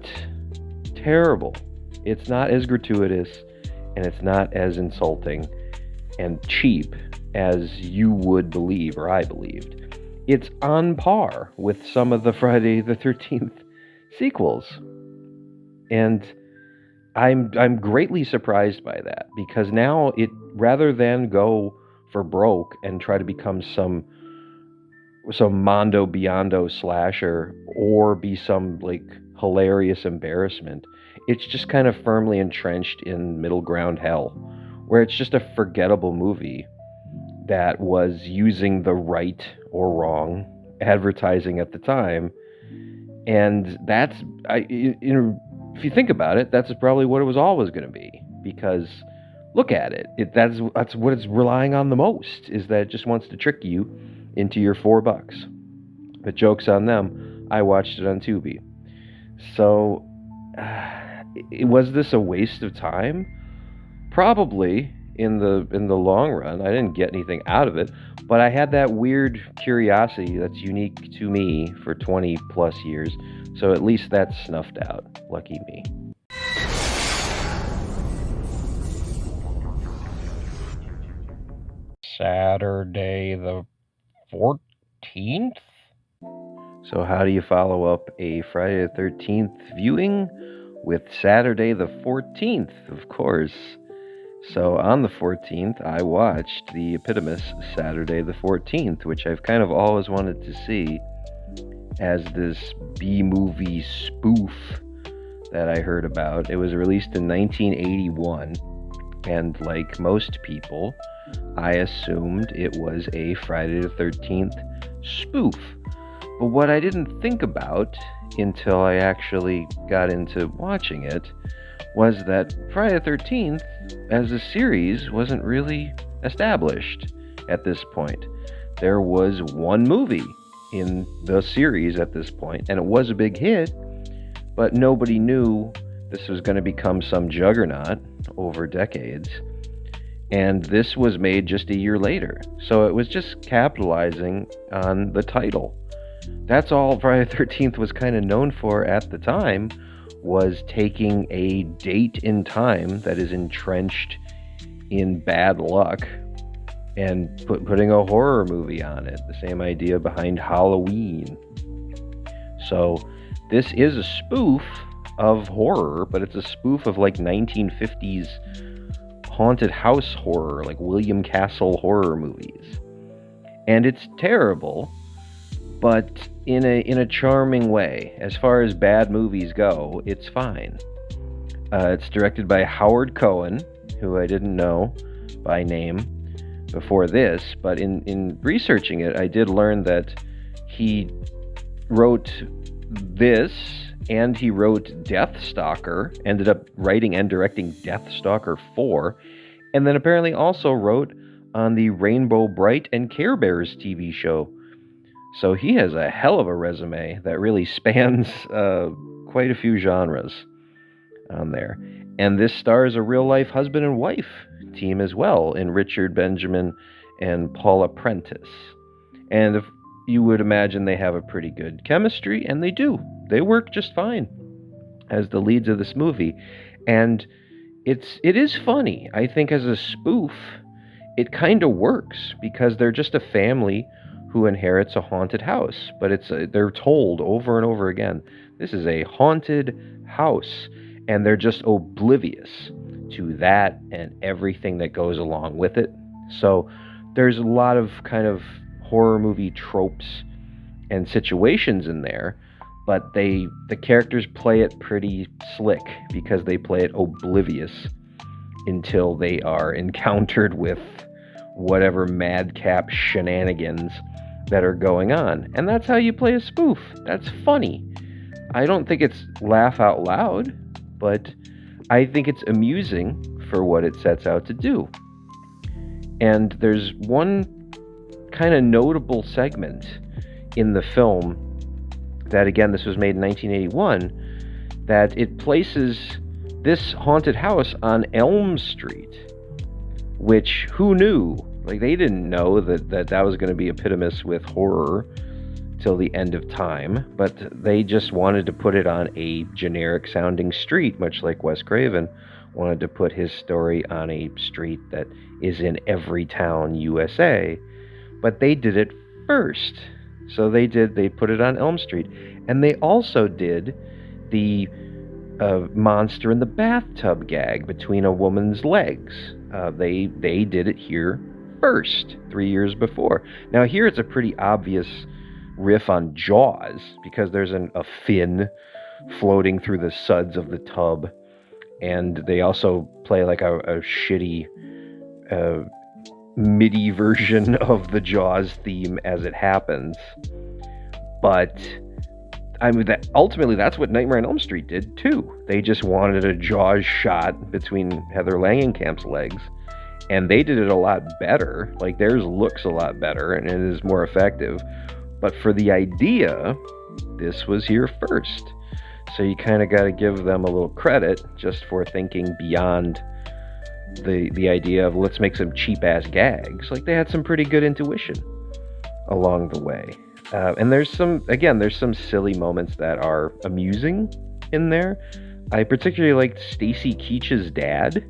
[SPEAKER 2] terrible. It's not as gratuitous, and it's not as insulting and cheap as you would believe, or I believed. It's on par with some of the Friday the 13th sequels. And I'm greatly surprised by that, because now it, rather than go for broke and try to become some Mondo Biondo slasher, or be some like hilarious embarrassment. It's just kind of firmly entrenched in middle ground hell, where it's just a forgettable movie that was using the right or wrong advertising at the time. And that's, if you think about it, that's probably what it was always going to be. Because look at it. That's what it's relying on the most, is that it just wants to trick you into your $4. But joke's on them. I watched it on Tubi. So, was this a waste of time? Probably in the long run. I didn't get anything out of it, but I had that weird curiosity that's unique to me for 20 plus years. So at least that's snuffed out. Lucky me. Saturday the 14th? So how do you follow up a Friday the 13th viewing with Saturday the 14th, of course? So on the 14th, I watched the eponymous Saturday the 14th, which I've kind of always wanted to see as this B-movie spoof that I heard about. It was released in 1981, and like most people, I assumed it was a Friday the 13th spoof. But what I didn't think about until I actually got into watching it was that Friday the 13th as a series wasn't really established at this point. There was one movie in the series at this point, and it was a big hit, but nobody knew this was going to become some juggernaut over decades. And this was made just a year later. So it was just capitalizing on the title. That's all Friday the 13th was kind of known for at the time, was taking a date in time that is entrenched in bad luck and putting a horror movie on it. The same idea behind Halloween. So this is a spoof of horror, but it's a spoof of like 1950s haunted house horror, like William Castle horror movies. And it's terrible, but in a charming way. As far as bad movies go, it's fine. It's directed by Howard Cohen, who I didn't know by name before this, but in researching it, I did learn that he wrote this, and he wrote Deathstalker, ended up writing and directing Deathstalker 4, and then apparently also wrote on the Rainbow Bright and Care Bears TV show. So he has a hell of a resume that really spans quite a few genres on there. And this stars a real-life husband and wife team as well, in Richard Benjamin and Paula Prentice. And if you would imagine they have a pretty good chemistry, and they do. They work just fine as the leads of this movie. And it is funny. I think as a spoof, it kind of works, because they're just a family who inherits a haunted house. But they're told over and over again, this is a haunted house, and they're just oblivious to that and everything that goes along with it. So there's a lot of kind of horror movie tropes and situations in there, but the characters play it pretty slick, because they play it oblivious until they are encountered with whatever madcap shenanigans that are going on. And that's how you play a spoof. That's funny. I don't think it's laugh out loud, but I think it's amusing for what it sets out to do. And there's one kind of notable segment in the film that, again, this was made in 1981, that it places this haunted house on Elm Street, which, who knew? Like, they didn't know that was going to be eponymous with horror till the end of time, but they just wanted to put it on a generic sounding street, much like Wes Craven wanted to put his story on a street that is in every town USA. But they did it first. So they put it on Elm Street. And they also did the monster in the bathtub gag between a woman's legs. They did it here first, 3 years before. Now here it's a pretty obvious riff on Jaws, because there's a fin floating through the suds of the tub. And they also play like a shitty MIDI version of the Jaws theme as it happens. But I mean, ultimately that's what Nightmare on Elm Street did too. They just wanted a Jaws shot between Heather Langenkamp's legs, and they did it a lot better. Like, theirs looks a lot better and it is more effective. But for the idea, this was here first. So you kind of got to give them a little credit just for thinking beyond the idea of let's make some cheap-ass gags. Like, they had some pretty good intuition along the way. And there's some silly moments that are amusing in there. I particularly liked Stacy Keach's dad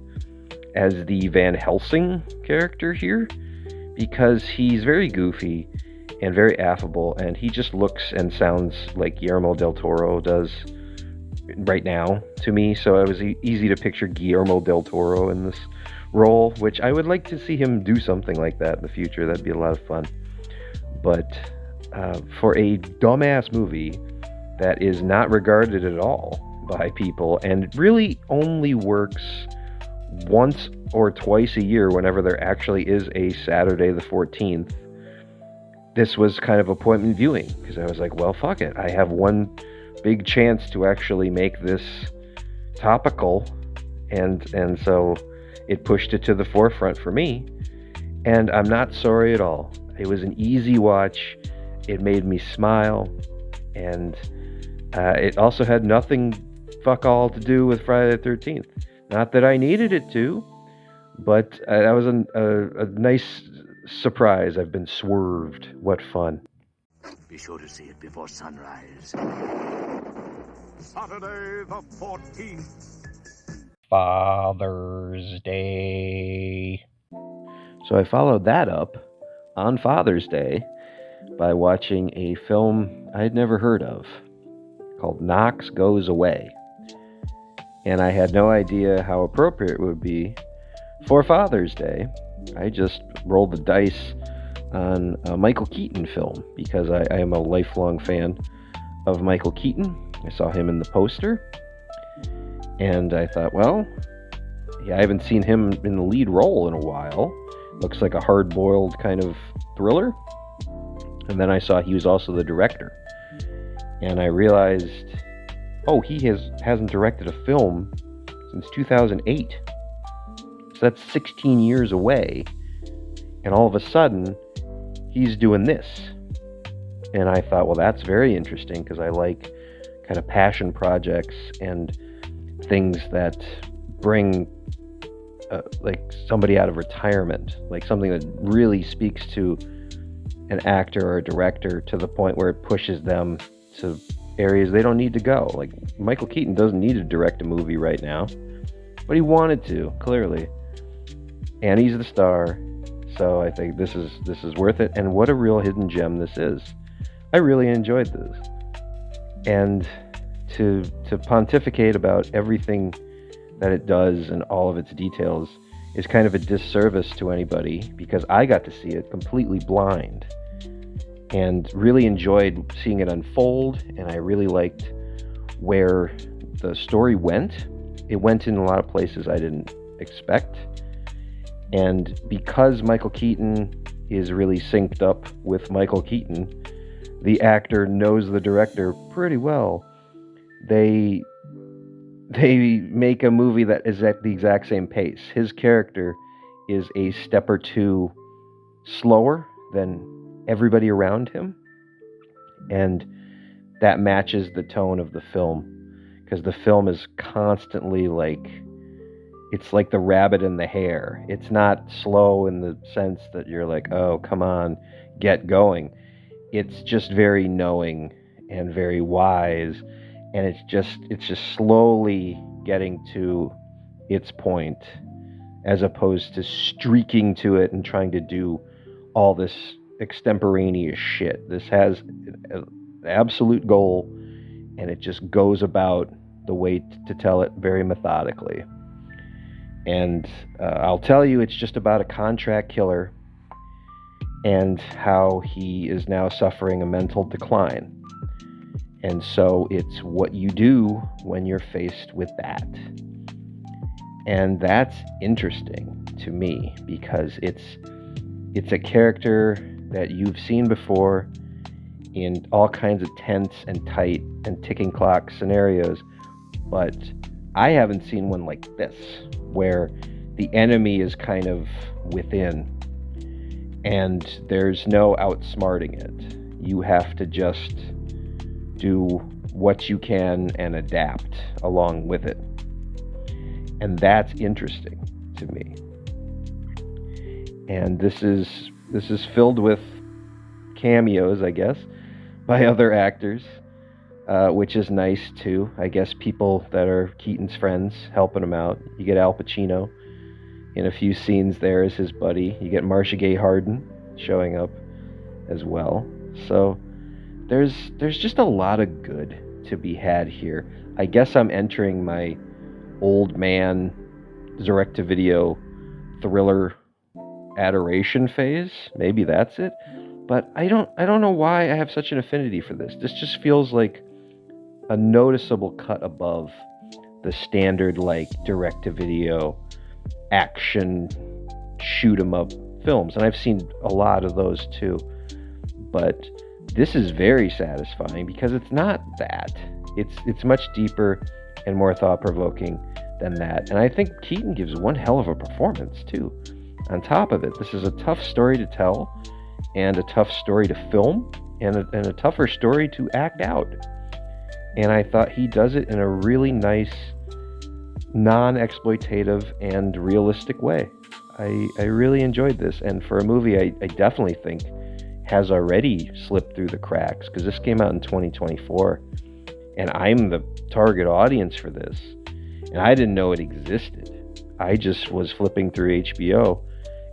[SPEAKER 2] as the Van Helsing character here, because he's very goofy and very affable, and he just looks and sounds like Guillermo del Toro does right now to me. So it was easy to picture Guillermo del Toro in this role, which I would like to see him do something like that in the future. That'd be a lot of fun. But for a dumbass movie that is not regarded at all by people and really only works once or twice a year whenever there actually is a Saturday the 14th, this was kind of appointment viewing, because I was like, well, fuck it. I have one big chance to actually make this topical, and so it pushed it to the forefront for me, and I'm not sorry at all. It was an easy watch. It made me smile, and it also had nothing fuck all to do with Friday the 13th. Not that I needed it to, but that was a nice surprise. I've been swerved. What fun.
[SPEAKER 4] Be sure to see it before sunrise.
[SPEAKER 3] Saturday the 14th.
[SPEAKER 2] Father's Day. So I followed that up on Father's Day by watching a film I'd never heard of called Knox Goes Away. And I had no idea how appropriate it would be for Father's Day. I just rolled the dice on a Michael Keaton film because I am a lifelong fan of Michael Keaton. I saw him in the poster, and I thought, well, yeah, I haven't seen him in the lead role in a while. Looks like a hard-boiled kind of thriller. And then I saw he was also the director. And I realized, oh, he hasn't directed a film since 2008. So that's 16 years away. And all of a sudden, he's doing this. And I thought, well, that's very interesting, because I like kind of passion projects and things that bring like somebody out of retirement, like something that really speaks to an actor or a director to the point where it pushes them to areas they don't need to go. Like, Michael Keaton doesn't need to direct a movie right now, but he wanted to, clearly. And he's the star, so I think this is worth it. And what a real hidden gem this is. I really enjoyed this. And to pontificate about everything that it does and all of its details is kind of a disservice to anybody, because I got to see it completely blind and really enjoyed seeing it unfold, and I really liked where the story went. It went in a lot of places I didn't expect, and because Michael Keaton is really synced up with Michael Keaton, the actor knows the director pretty well. They make a movie that is at the exact same pace. His character is a step or two slower than everybody around him, and that matches the tone of the film, because the film is constantly like, it's like the rabbit and the hare. It's not slow in the sense that you're like, oh, come on, get going. It's just very knowing and very wise, and it's just slowly getting to its point, as opposed to streaking to it and trying to do all this extemporaneous shit. This has an absolute goal, and it just goes about the way to tell it very methodically. And I'll tell you, it's just about a contract killer and how he is now suffering a mental decline. And so it's what you do when you're faced with that. And that's interesting to me because it's a character that you've seen before in all kinds of tense and tight and ticking clock scenarios, but I haven't seen one like this, where the enemy is kind of within and there's no outsmarting it. You have to just do what you can and adapt along with it. And that's interesting to me. And this is filled with cameos, I guess, by other actors, which is nice too. I guess people that are Keaton's friends helping him out. You get Al Pacino in a few scenes there as his buddy. You get Marcia Gay Harden showing up as well. So there's just a lot of good to be had here. I guess I'm entering my old man direct-to-video thriller adoration phase. Maybe that's it. But I don't know why I have such an affinity for this. This just feels like a noticeable cut above the standard like direct-to-video action shoot 'em up films. And I've seen a lot of those too. But this is very satisfying because it's not that. It's much deeper and more thought-provoking than that. And I think Keaton gives one hell of a performance too. On top of it, this is a tough story to tell and a tough story to film and a tougher story to act out. And I thought he does it in a really nice, non-exploitative and realistic way. I really enjoyed this, and for a movie I definitely think has already slipped through the cracks, because this came out in 2024, and I'm the target audience for this, and I didn't know it existed. I just was flipping through HBO,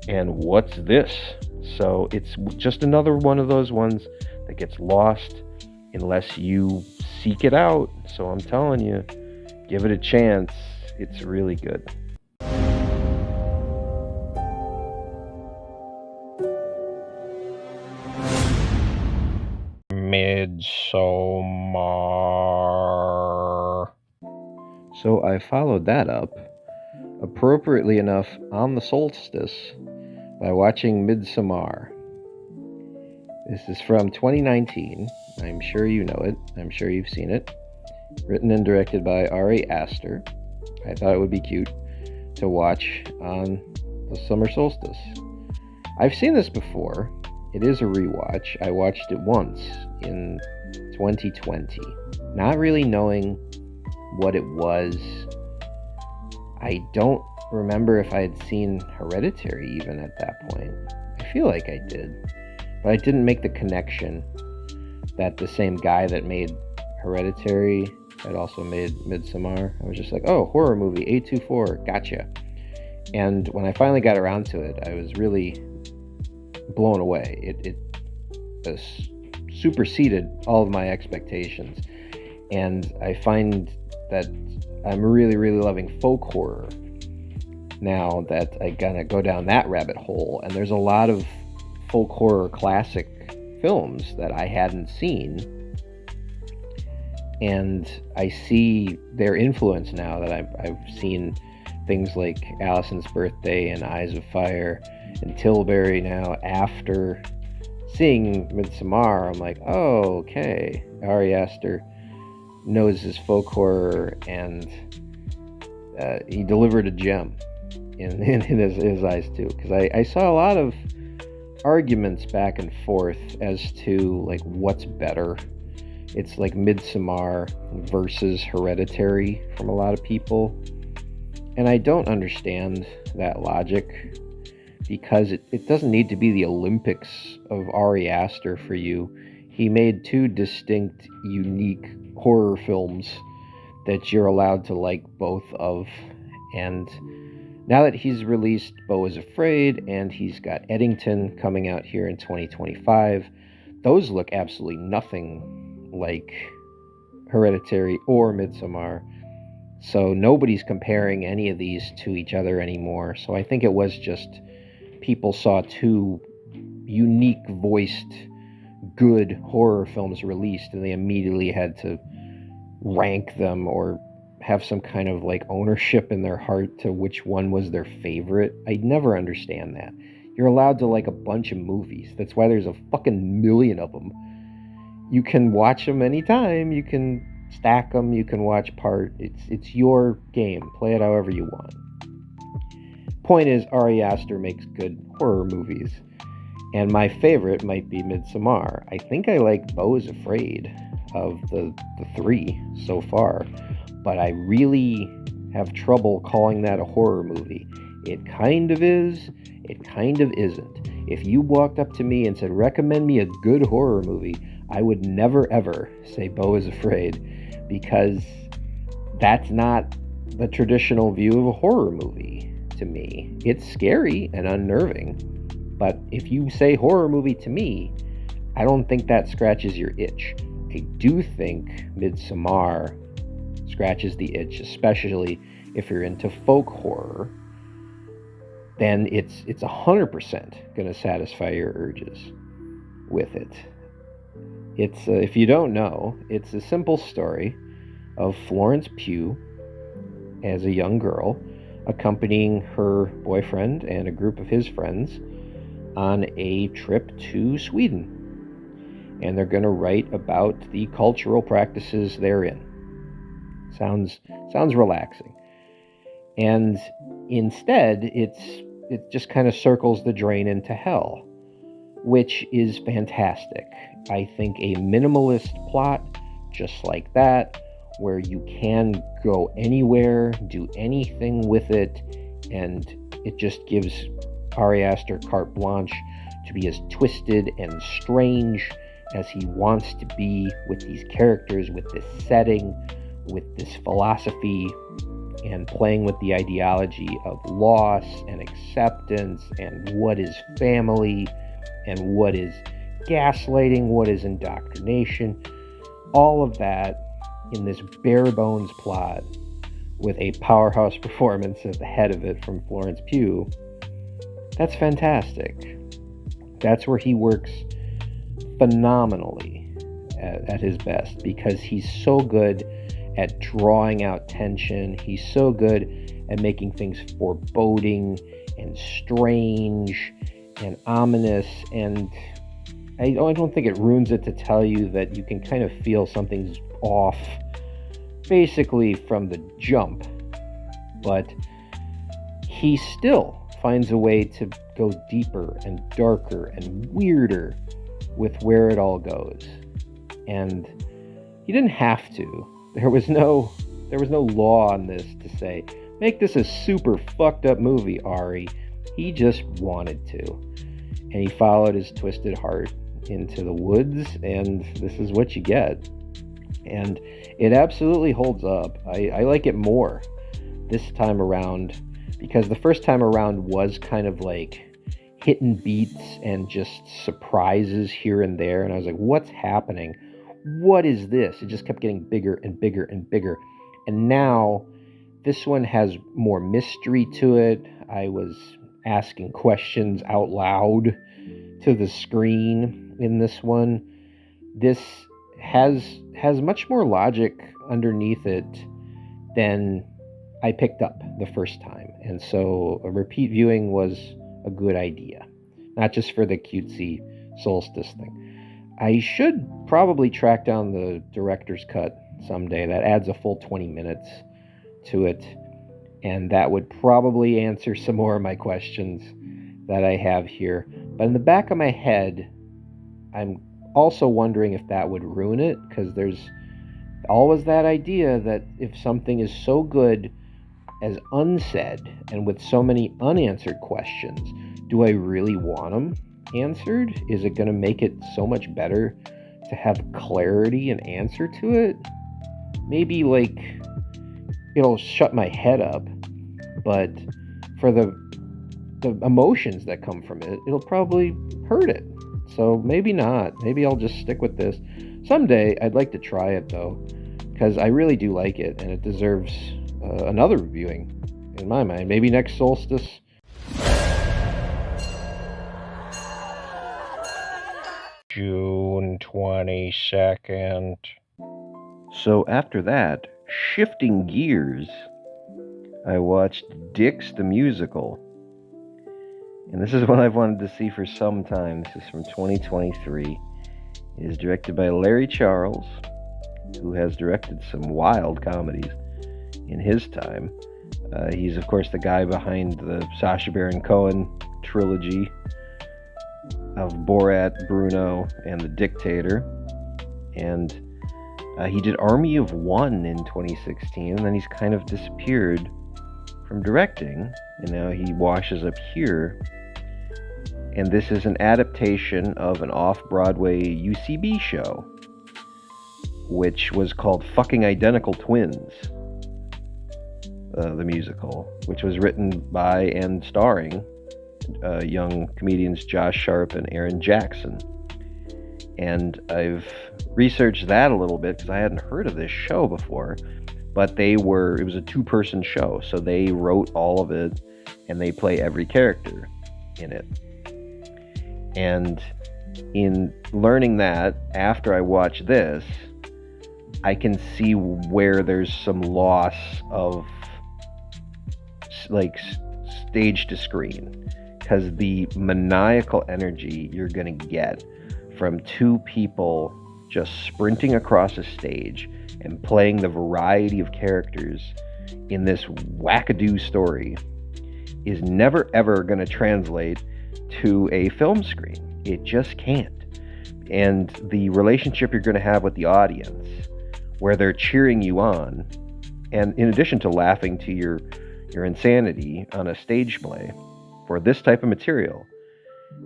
[SPEAKER 2] and what's this? So it's just another one of those ones that gets lost unless you seek it out. So I'm telling you, give it a chance. It's really good. Midsommar. So I followed that up, appropriately enough, on the solstice by watching Midsommar. This is from 2019. I'm sure you know it. I'm sure you've seen it. Written and directed by Ari Aster. I thought it would be cute to watch on the summer solstice. I've seen this before. It is a rewatch. I watched it once in 2020, not really knowing what it was. I don't remember if I had seen Hereditary even at that point. I feel like I did, but I didn't make the connection that the same guy that made Hereditary had also made Midsommar. I was just like, oh, horror movie, A24, gotcha. And when I finally got around to it, I was really blown away. It superseded all of my expectations. And I find that I'm really, really loving folk horror now that I gonna go down that rabbit hole. And there's a lot of folk horror classic films that I hadn't seen, and I see their influence now that I've seen things like Allison's Birthday and Eyes of Fire and Tilbury now. After seeing Midsommar, I'm like, oh, okay, Ari Aster knows his folk horror, and he delivered a gem in his eyes too, because I saw a lot of arguments back and forth as to like what's better. It's like Midsommar versus Hereditary from a lot of people, and I don't understand that logic, because it doesn't need to be the Olympics of Ari Aster for you. He made two distinct, unique horror films that you're allowed to like both of, and now that he's released Beau is Afraid and he's got Eddington coming out here in 2025, those look absolutely nothing like Hereditary or Midsommar. So nobody's comparing any of these to each other anymore. So I think it was just people saw two unique voiced good horror films released and they immediately had to rank them or have some kind of like ownership in their heart to which one was their favorite. I never understand that. You're allowed to like a bunch of movies. That's why there's a fucking million of them. You can watch them anytime. You can stack them. You can watch part. It's your game. Play it however you want. Point is, Ari Aster makes good horror movies. And my favorite might be Midsommar. I think I like Beau is Afraid of the three so far. But I really have trouble calling that a horror movie. It kind of is. It kind of isn't. If you walked up to me and said, recommend me a good horror movie, I would never ever say Beau is Afraid, because that's not the traditional view of a horror movie to me. It's scary and unnerving, but if you say horror movie to me, I don't think that scratches your itch. I do think Midsommar scratches the itch, especially if you're into folk horror. Then it's 100% going to satisfy your urges with it. It's if you don't know, it's a simple story of Florence Pugh as a young girl accompanying her boyfriend and a group of his friends on a trip to Sweden. And they're going to write about the cultural practices therein. Sounds relaxing. And instead, it just kind of circles the drain into hell, which is fantastic. I think a minimalist plot just like that, where you can go anywhere, do anything with it, and it just gives Ari Aster carte blanche to be as twisted and strange as he wants to be with these characters, with this setting, with this philosophy, and playing with the ideology of loss and acceptance and what is family and what is gaslighting, what is indoctrination, all of that in this bare bones plot with a powerhouse performance at the head of it from Florence Pugh. That's fantastic. That's where he works phenomenally at his best, because he's so good at drawing out tension. He's so good at making things foreboding and strange and ominous, and I don't think it ruins it to tell you that you can kind of feel something's off basically from the jump, but he still finds a way to go deeper and darker and weirder with where it all goes. And he didn't have to. There was no law on this to say, make this a super fucked up movie, Ari. He just wanted to. And he followed his twisted heart into the woods, and this is what you get. And it absolutely holds up. I like it more this time around, because the first time around was kind of like hitting beats and just surprises here and there. And I was like, what's happening? What is this? It just kept getting bigger and bigger and bigger. And now this one has more mystery to it. I was asking questions out loud to the screen in this one. This has much more logic underneath it than I picked up the first time. And so a repeat viewing was a good idea, not just for the cutesy solstice thing. I should probably track down the director's cut someday. That adds a full 20 minutes to it, and that would probably answer some more of my questions that I have here. But in the back of my head, I'm also wondering if that would ruin it, because there's always that idea that if something is so good as unsaid and with so many unanswered questions, do I really want them answered? Is it going to make it so much better to have clarity and answer to it? Maybe like it'll shut my head up, but for the emotions that come from it, it'll probably hurt it. So maybe not. Maybe I'll just stick with this. Someday I'd like to try it though, because I really do like it, and it deserves another viewing in my mind. Maybe next solstice. June 22nd. So after that, shifting gears, I watched Dix the Musical. And this is what I've wanted to see for some time. This is from 2023. It is directed by Larry Charles, who has directed some wild comedies in his time. He's, of course, the guy behind the Sacha Baron Cohen trilogy of Borat, Bruno, and The Dictator. And he did Army of One in 2016, and then he's kind of disappeared from directing, and now he washes up here. And this is an adaptation of an off-Broadway UCB show, which was called Fucking Identical Twins, the musical, which was written by and starring young comedians Josh Sharp and Aaron Jackson. And I've researched that a little bit because I hadn't heard of this show before, but it was a two-person show, so they wrote all of it and they play every character in it. And in learning that, after I watch this, I can see where there's some loss of like stage to screen, because the maniacal energy you're going to get from two people just sprinting across a stage and playing the variety of characters in this wackadoo story is never ever going to translate to a film screen. It just can't. And the relationship you're going to have with the audience, where they're cheering you on, and in addition to laughing to your insanity on a stage play for this type of material,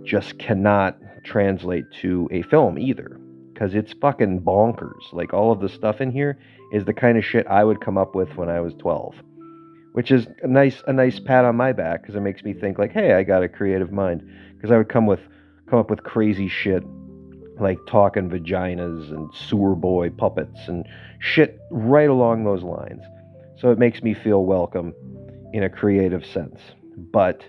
[SPEAKER 2] just cannot translate to a film either, because it's fucking bonkers. Like, all of the stuff in here is the kind of shit I would come up with when I was 12, which is a nice pat on my back, because it makes me think like, hey, I got a creative mind, because I would come up with crazy shit like talking vaginas and sewer boy puppets and shit right along those lines. So it makes me feel welcome in a creative sense. But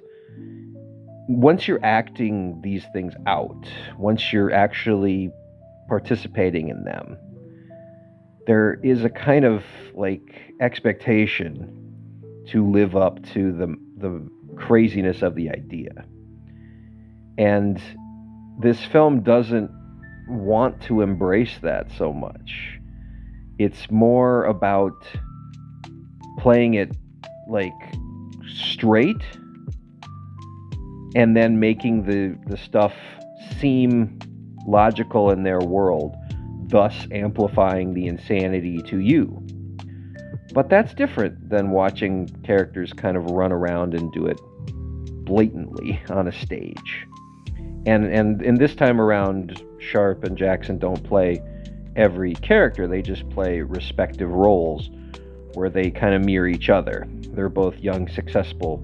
[SPEAKER 2] once you're acting these things out, once you're actually participating in them, there is a kind of like expectation to live up to the craziness of the idea. And this film doesn't want to embrace that so much. It's more about playing it like straight and then making the stuff seem logical in their world, thus amplifying the insanity to you. But that's different than watching characters kind of run around and do it blatantly on a stage. And in this time around, Sharp and Jackson don't play every character. They just play respective roles where they kind of mirror each other. They're both young, successful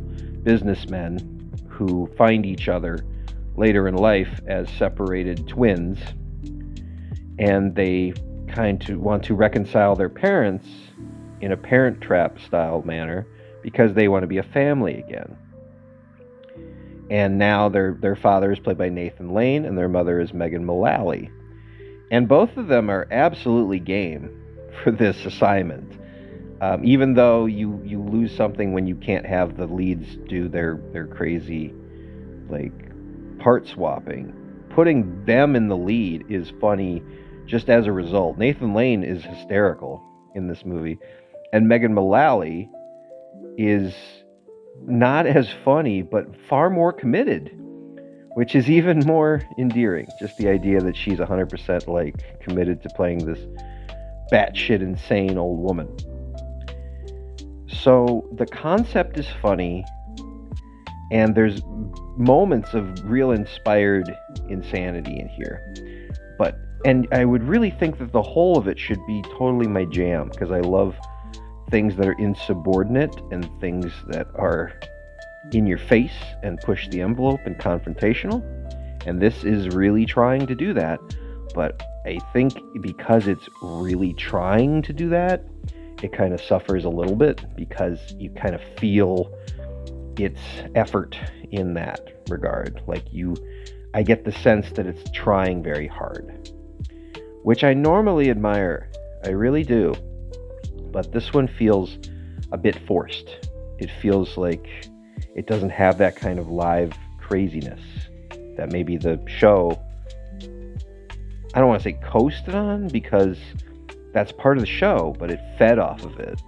[SPEAKER 2] businessmen who find each other later in life as separated twins, and they kind of want to reconcile their parents in a Parent Trap style manner because they want to be a family again. And now their father is played by Nathan Lane and their mother is Megan Mullally. And both of them are absolutely game for this assignment. Even though you lose something when you can't have the leads do their crazy like part swapping, putting them in the lead is funny just as a result. Nathan Lane is hysterical in this movie, and Megan Mullally is not as funny but far more committed, which is even more endearing. Just the idea that she's 100% like committed to playing this batshit insane old woman. So the concept is funny, and there's moments of real inspired insanity in here. And I would really think that the whole of it should be totally my jam, because I love things that are insubordinate and things that are in your face and push the envelope and confrontational. And this is really trying to do that. But I think because it's really trying to do that, it kind of suffers a little bit, because you kind of feel its effort in that regard. Like I get the sense that it's trying very hard, which I normally admire. I really do. But this one feels a bit forced. It feels like it doesn't have that kind of live craziness that maybe the show, I don't want to say coasted on, because that's part of the show, but it fed off of it.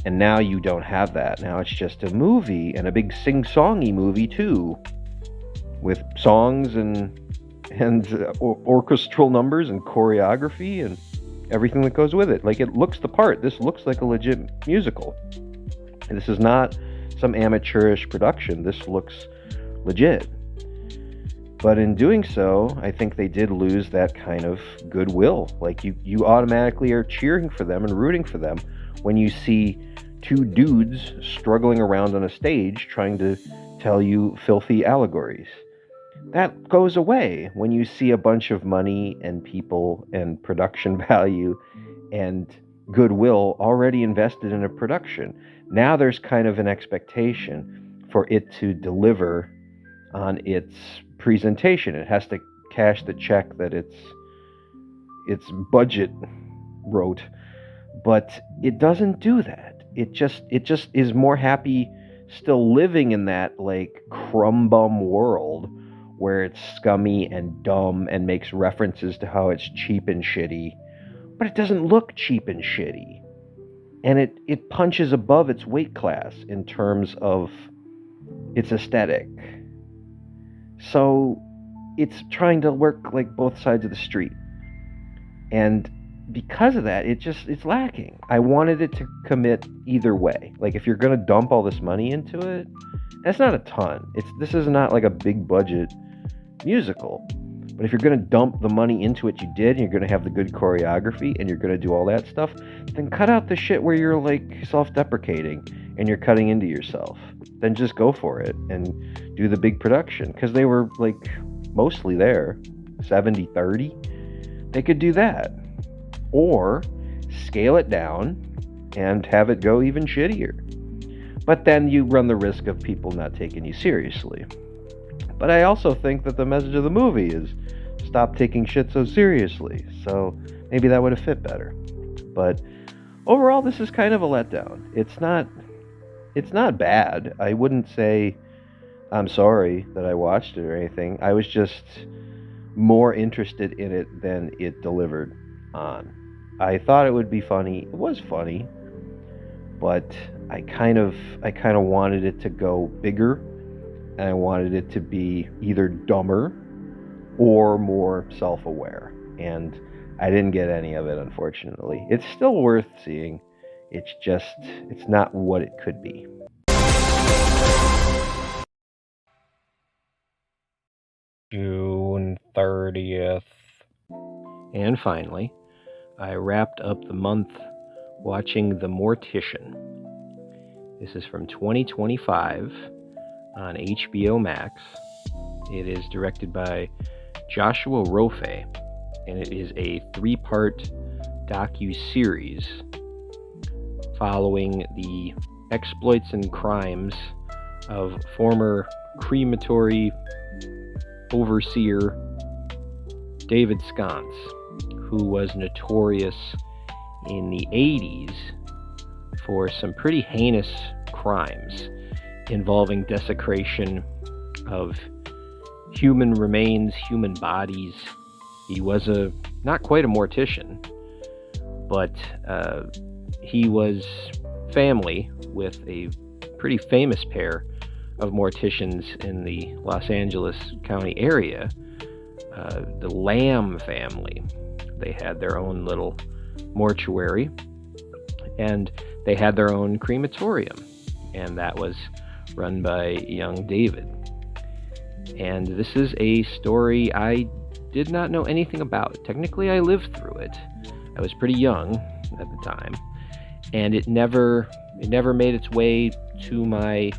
[SPEAKER 2] And now you don't have that. Now it's just a movie, and a big sing-songy movie too, with songs and orchestral numbers and choreography and everything that goes with it. Like, it looks the part. This looks like a legit musical. And this is not some amateurish production. This looks legit. But in doing so, I think they did lose that kind of goodwill. Like, you automatically are cheering for them and rooting for them when you see two dudes struggling around on a stage trying to tell you filthy allegories. That goes away when you see a bunch of money and people and production value and goodwill already invested in a production. Now there's kind of an expectation for it to deliver on its presentation. It has to cash the check that its budget wrote, but it doesn't do that. It just is more happy still living in that like crumb bum world where it's scummy and dumb and makes references to how it's cheap and shitty, but it doesn't look cheap and shitty. And it punches above its weight class in terms of its aesthetic. So it's trying to work like both sides of the street. And because of that, it's lacking. I wanted it to commit either way. Like, if you're going to dump all this money into it, that's not a ton. This is not like a big budget musical. But if you're going to dump the money into it, you did, and you're going to have the good choreography, and you're going to do all that stuff, then cut out the shit where you're like self-deprecating and you're cutting into yourself. Then just go for it and do the big production. Because they were like mostly there, 70-30. They could do that. Or scale it down and have it go even shittier. But then you run the risk of people not taking you seriously. But I also think that the message of the movie is stop taking shit so seriously. So maybe that would have fit better. But overall, this is kind of a letdown. It's not bad. I wouldn't say I'm sorry that I watched it or anything. I was just more interested in it than it delivered on. I thought it would be funny. It was funny, but I kind of wanted it to go bigger, and I wanted it to be either dumber or more self-aware, and I didn't get any of it, unfortunately. It's still worth seeing. It's not what it could be. June 30th. And finally, I wrapped up the month watching The Mortician. This is from 2025 on HBO Max. It is directed by Joshua Rofe, and it is a 3-part docu-series following the exploits and crimes of former crematory overseer David Sconce, who was notorious in the 80s for some pretty heinous crimes involving desecration of human remains, human bodies. He was not quite a mortician, but he was family with a pretty famous pair of morticians in the Los Angeles County area, the Lamb family. They had their own little mortuary, and they had their own crematorium, and that was run by young David. And this is a story I did not know anything about. Technically, I lived through it. I was pretty young at the time, and it never made its way to my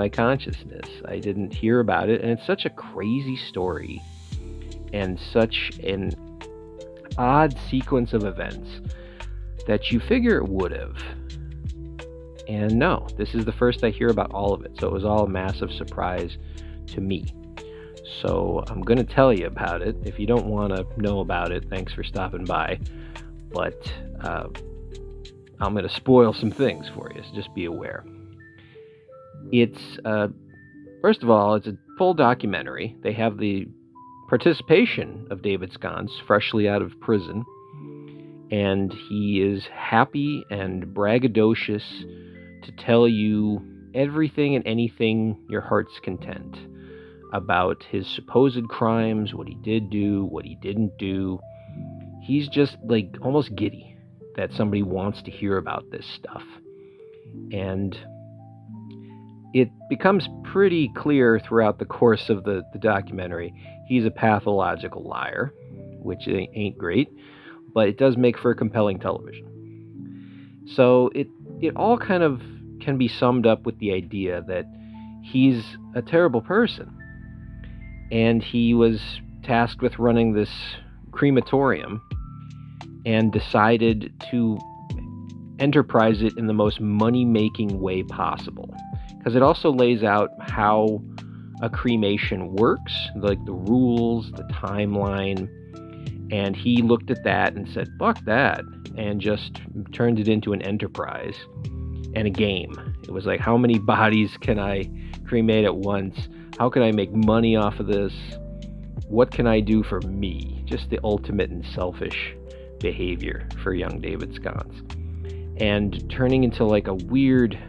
[SPEAKER 2] consciousness. I didn't hear about it, and it's such a crazy story and such an odd sequence of events that you figure it would have. And no, this is the first I hear about all of it, so it was all a massive surprise to me. So I'm going to tell you about it. If you don't want to know about it, thanks for stopping by. But I'm going to spoil some things for you, so just be aware. It's, first of all, it's a full documentary. They have the participation of David Sconce, freshly out of prison, and he is happy and braggadocious to tell you everything and anything your heart's content about his supposed crimes, what he did do, what he didn't do. He's just like almost giddy that somebody wants to hear about this stuff. And it becomes pretty clear throughout the course of the documentary, he's a pathological liar, which ain't great, but it does make for compelling television. So it all kind of can be summed up with the idea that he's a terrible person. And he was tasked with running this crematorium and decided to enterprise it in the most money-making way possible. Because it also lays out how a cremation works, like the rules, the timeline. And he looked at that and said, fuck that, and just turned it into an enterprise and a game. It was like, how many bodies can I cremate at once? How can I make money off of this? What can I do for me? Just the ultimate and selfish behavior for young David Sconce. And turning into like a weird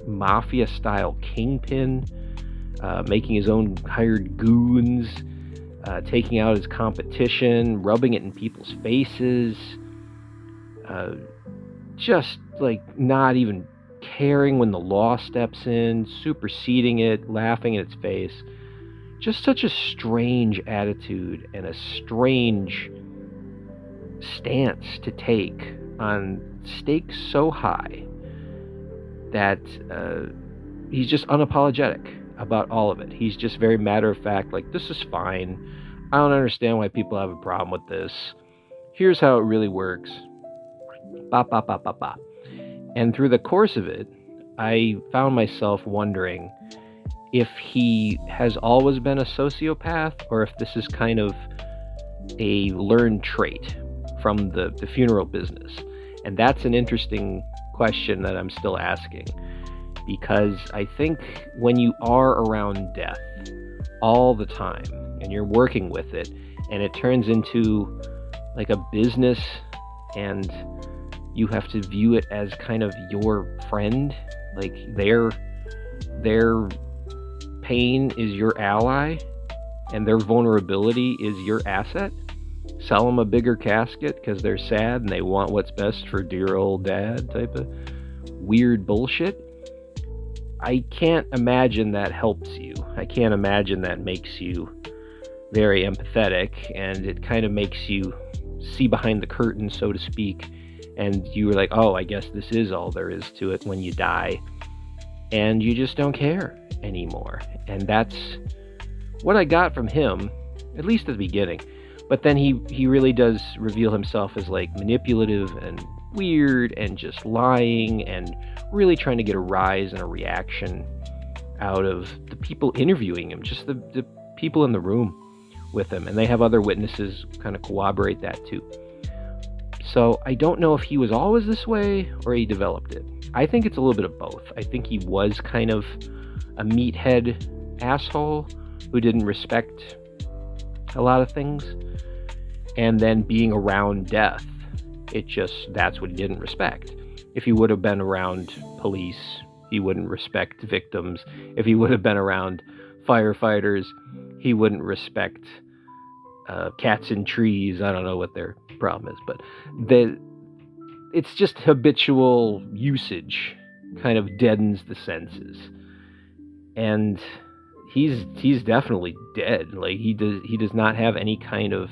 [SPEAKER 2] mafia-style kingpin, making his own hired goons, taking out his competition, rubbing it in people's faces, just like not even caring when the law steps in, superseding it, laughing in its face. Just such a strange attitude and a strange stance to take on stakes so high that he's just unapologetic about all of it. He's just very matter of fact, like, this is fine. I don't understand why people have a problem with this. Here's how it really works. Ba ba ba ba ba. And through the course of it, I found myself wondering if he has always been a sociopath or if this is kind of a learned trait from the funeral business. And that's an interesting question that I'm still asking, because I think when you are around death all the time and you're working with it and it turns into like a business and you have to view it as kind of your friend, like their pain is your ally and their vulnerability is your asset. Sell them a bigger casket because they're sad and they want what's best for dear old dad type of weird bullshit. I can't imagine that helps you. I can't imagine that makes you very empathetic, and it kind of makes you see behind the curtain, so to speak, and you were like, oh, I guess this is all there is to it when you die, and you just don't care anymore. And that's what I got from him, at least at the beginning. But then he really does reveal himself as like manipulative and weird and just lying and really trying to get a rise and a reaction out of the people interviewing him, just the people in the room with him. And they have other witnesses kind of corroborate that too. So I don't know if he was always this way or he developed it. I think it's a little bit of both. I think he was kind of a meathead asshole who didn't respect a lot of things. And then being around death, that's what he didn't respect. If he would have been around police, he wouldn't respect victims. If he would have been around firefighters, he wouldn't respect cats in trees. I don't know what their problem is, but it's just habitual usage kind of deadens the senses. And he's definitely dead. Like he does not have any kind of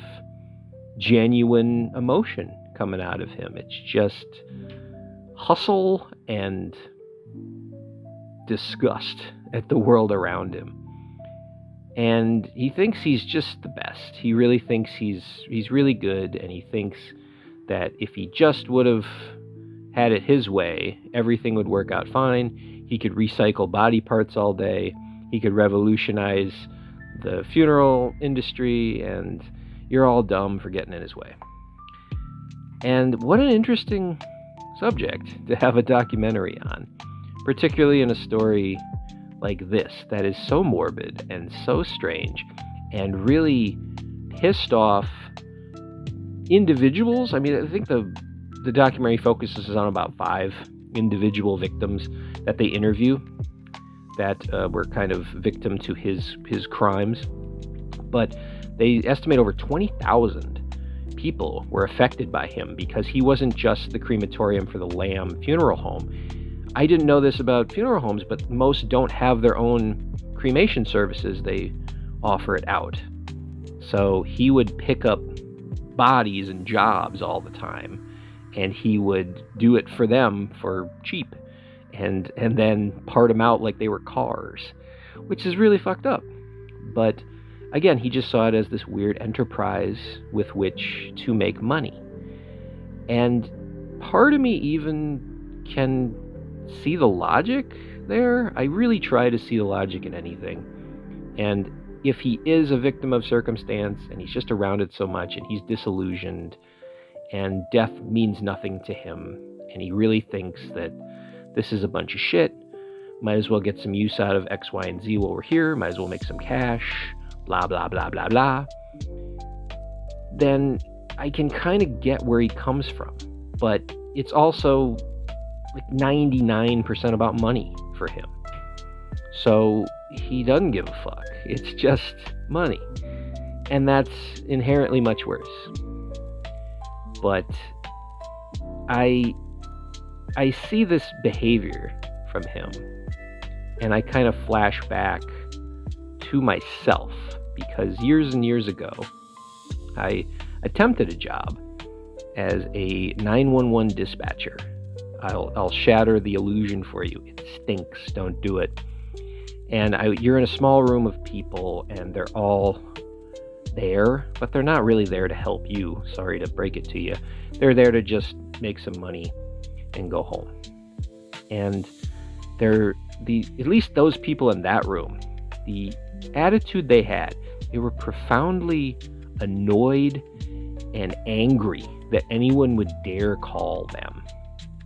[SPEAKER 2] genuine emotion coming out of him. It's just hustle and disgust at the world around him. And he thinks he's just the best. He really thinks he's really good, and he thinks that if he just would have had it his way, everything would work out fine. He could recycle body parts all day. he could revolutionize the funeral industry, and you're all dumb for getting in his way. And what an interesting subject to have a documentary on, particularly in a story like this that is so morbid and so strange and really pissed off individuals. I mean, I think the documentary focuses on about 5 individual victims that they interview that were kind of victim to his crimes. But they estimate over 20,000 people were affected by him because he wasn't just the crematorium for the Lamb funeral home. I didn't know this about funeral homes, but most don't have their own cremation services. They offer it out. So he would pick up bodies and jobs all the time, and he would do it for them for cheap and then part them out like they were cars, which is really fucked up. But again, he just saw it as this weird enterprise with which to make money. And part of me even can see the logic there. I really try to see the logic in anything. And if he is a victim of circumstance and he's just around it so much and he's disillusioned and death means nothing to him and he really thinks that this is a bunch of shit, might as well get some use out of X, Y, and Z while we're here, might as well make some cash, blah, blah, blah, blah, blah, then I can kind of get where he comes from. But it's also like 99% about money for him. So he doesn't give a fuck. It's just money. And that's inherently much worse. But I see this behavior from him, and I kind of flash back to myself, because years and years ago, I attempted a job as a 911 dispatcher. I'll shatter the illusion for you. It stinks. Don't do it. And you're in a small room of people, and they're all there, but they're not really there to help you. Sorry to break it to you. They're there to just make some money and go home. And at least those people in that room, the attitude they had, they were profoundly annoyed and angry that anyone would dare call them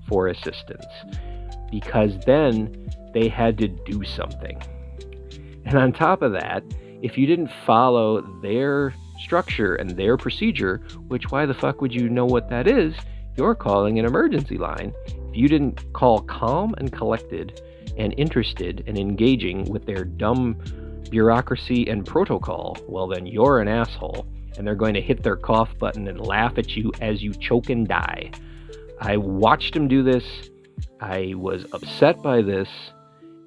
[SPEAKER 2] for assistance, because then they had to do something. And on top of that, if you didn't follow their structure and their procedure, which why the fuck would you know what that is? You're calling an emergency line. If you didn't call calm and collected and interested and engaging with their dumb bureaucracy and protocol, well then you're an asshole, and they're going to hit their cough button and laugh at you as you choke and die. I watched him do this. I was upset by this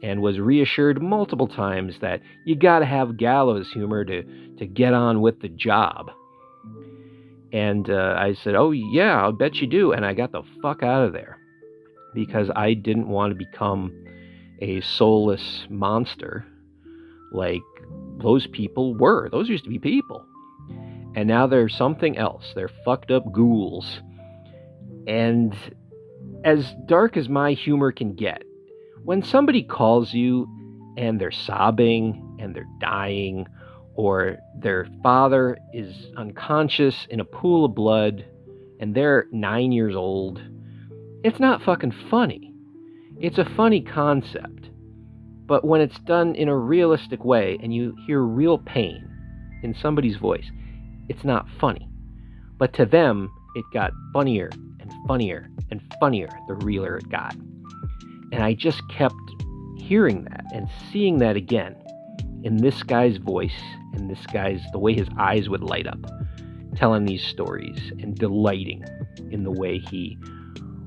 [SPEAKER 2] and was reassured multiple times that you gotta have gallows humor to get on with the job. And I said, oh yeah, I'll bet you do. And I got the fuck out of there because I didn't want to become a soulless monster like those people were. Those used to be people. And now they're something else. They're fucked up ghouls. And as dark as my humor can get, when somebody calls you and they're sobbing and they're dying, or their father is unconscious in a pool of blood and they're 9 years old, it's not fucking funny. It's a funny concept. But when it's done in a realistic way and you hear real pain in somebody's voice, it's not funny. But to them, it got funnier and funnier and funnier the realer it got. And I just kept hearing that and seeing that again in this guy's voice and the way his eyes would light up, telling these stories and delighting in the way he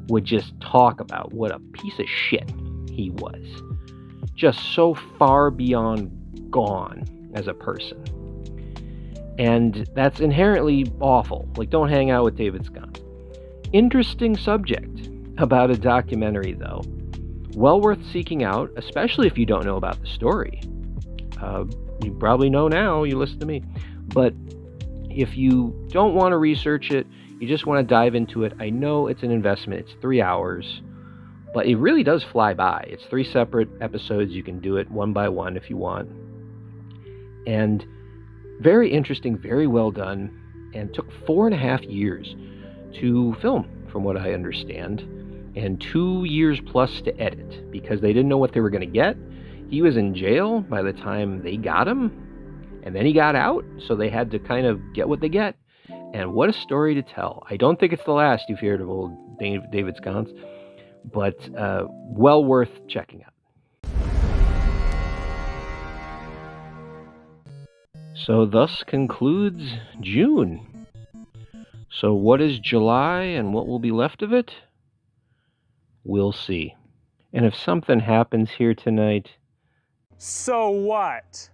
[SPEAKER 2] would just talk about what a piece of shit he was. Just so far beyond gone as a person. And that's inherently awful. Like, don't hang out with David Scott. Interesting subject about a documentary, though. Well worth seeking out, especially if you don't know about the story. You probably know now, you listen to me. But if you don't want to research it, you just want to dive into it, I know it's an investment. It's 3 hours. But it really does fly by. It's 3 separate episodes. You can do it one by one if you want. And very interesting, very well done, and took 4.5 years to film, from what I understand, and 2 years plus to edit, because they didn't know what they were going to get. He was in jail by the time they got him, and then he got out, so they had to kind of get what they get. And what a story to tell. I don't think it's the last you've heard of old David Sconce, but well worth checking out. So thus concludes June. So what is July and what will be left of it? We'll see. And if something happens here tonight...
[SPEAKER 3] So what?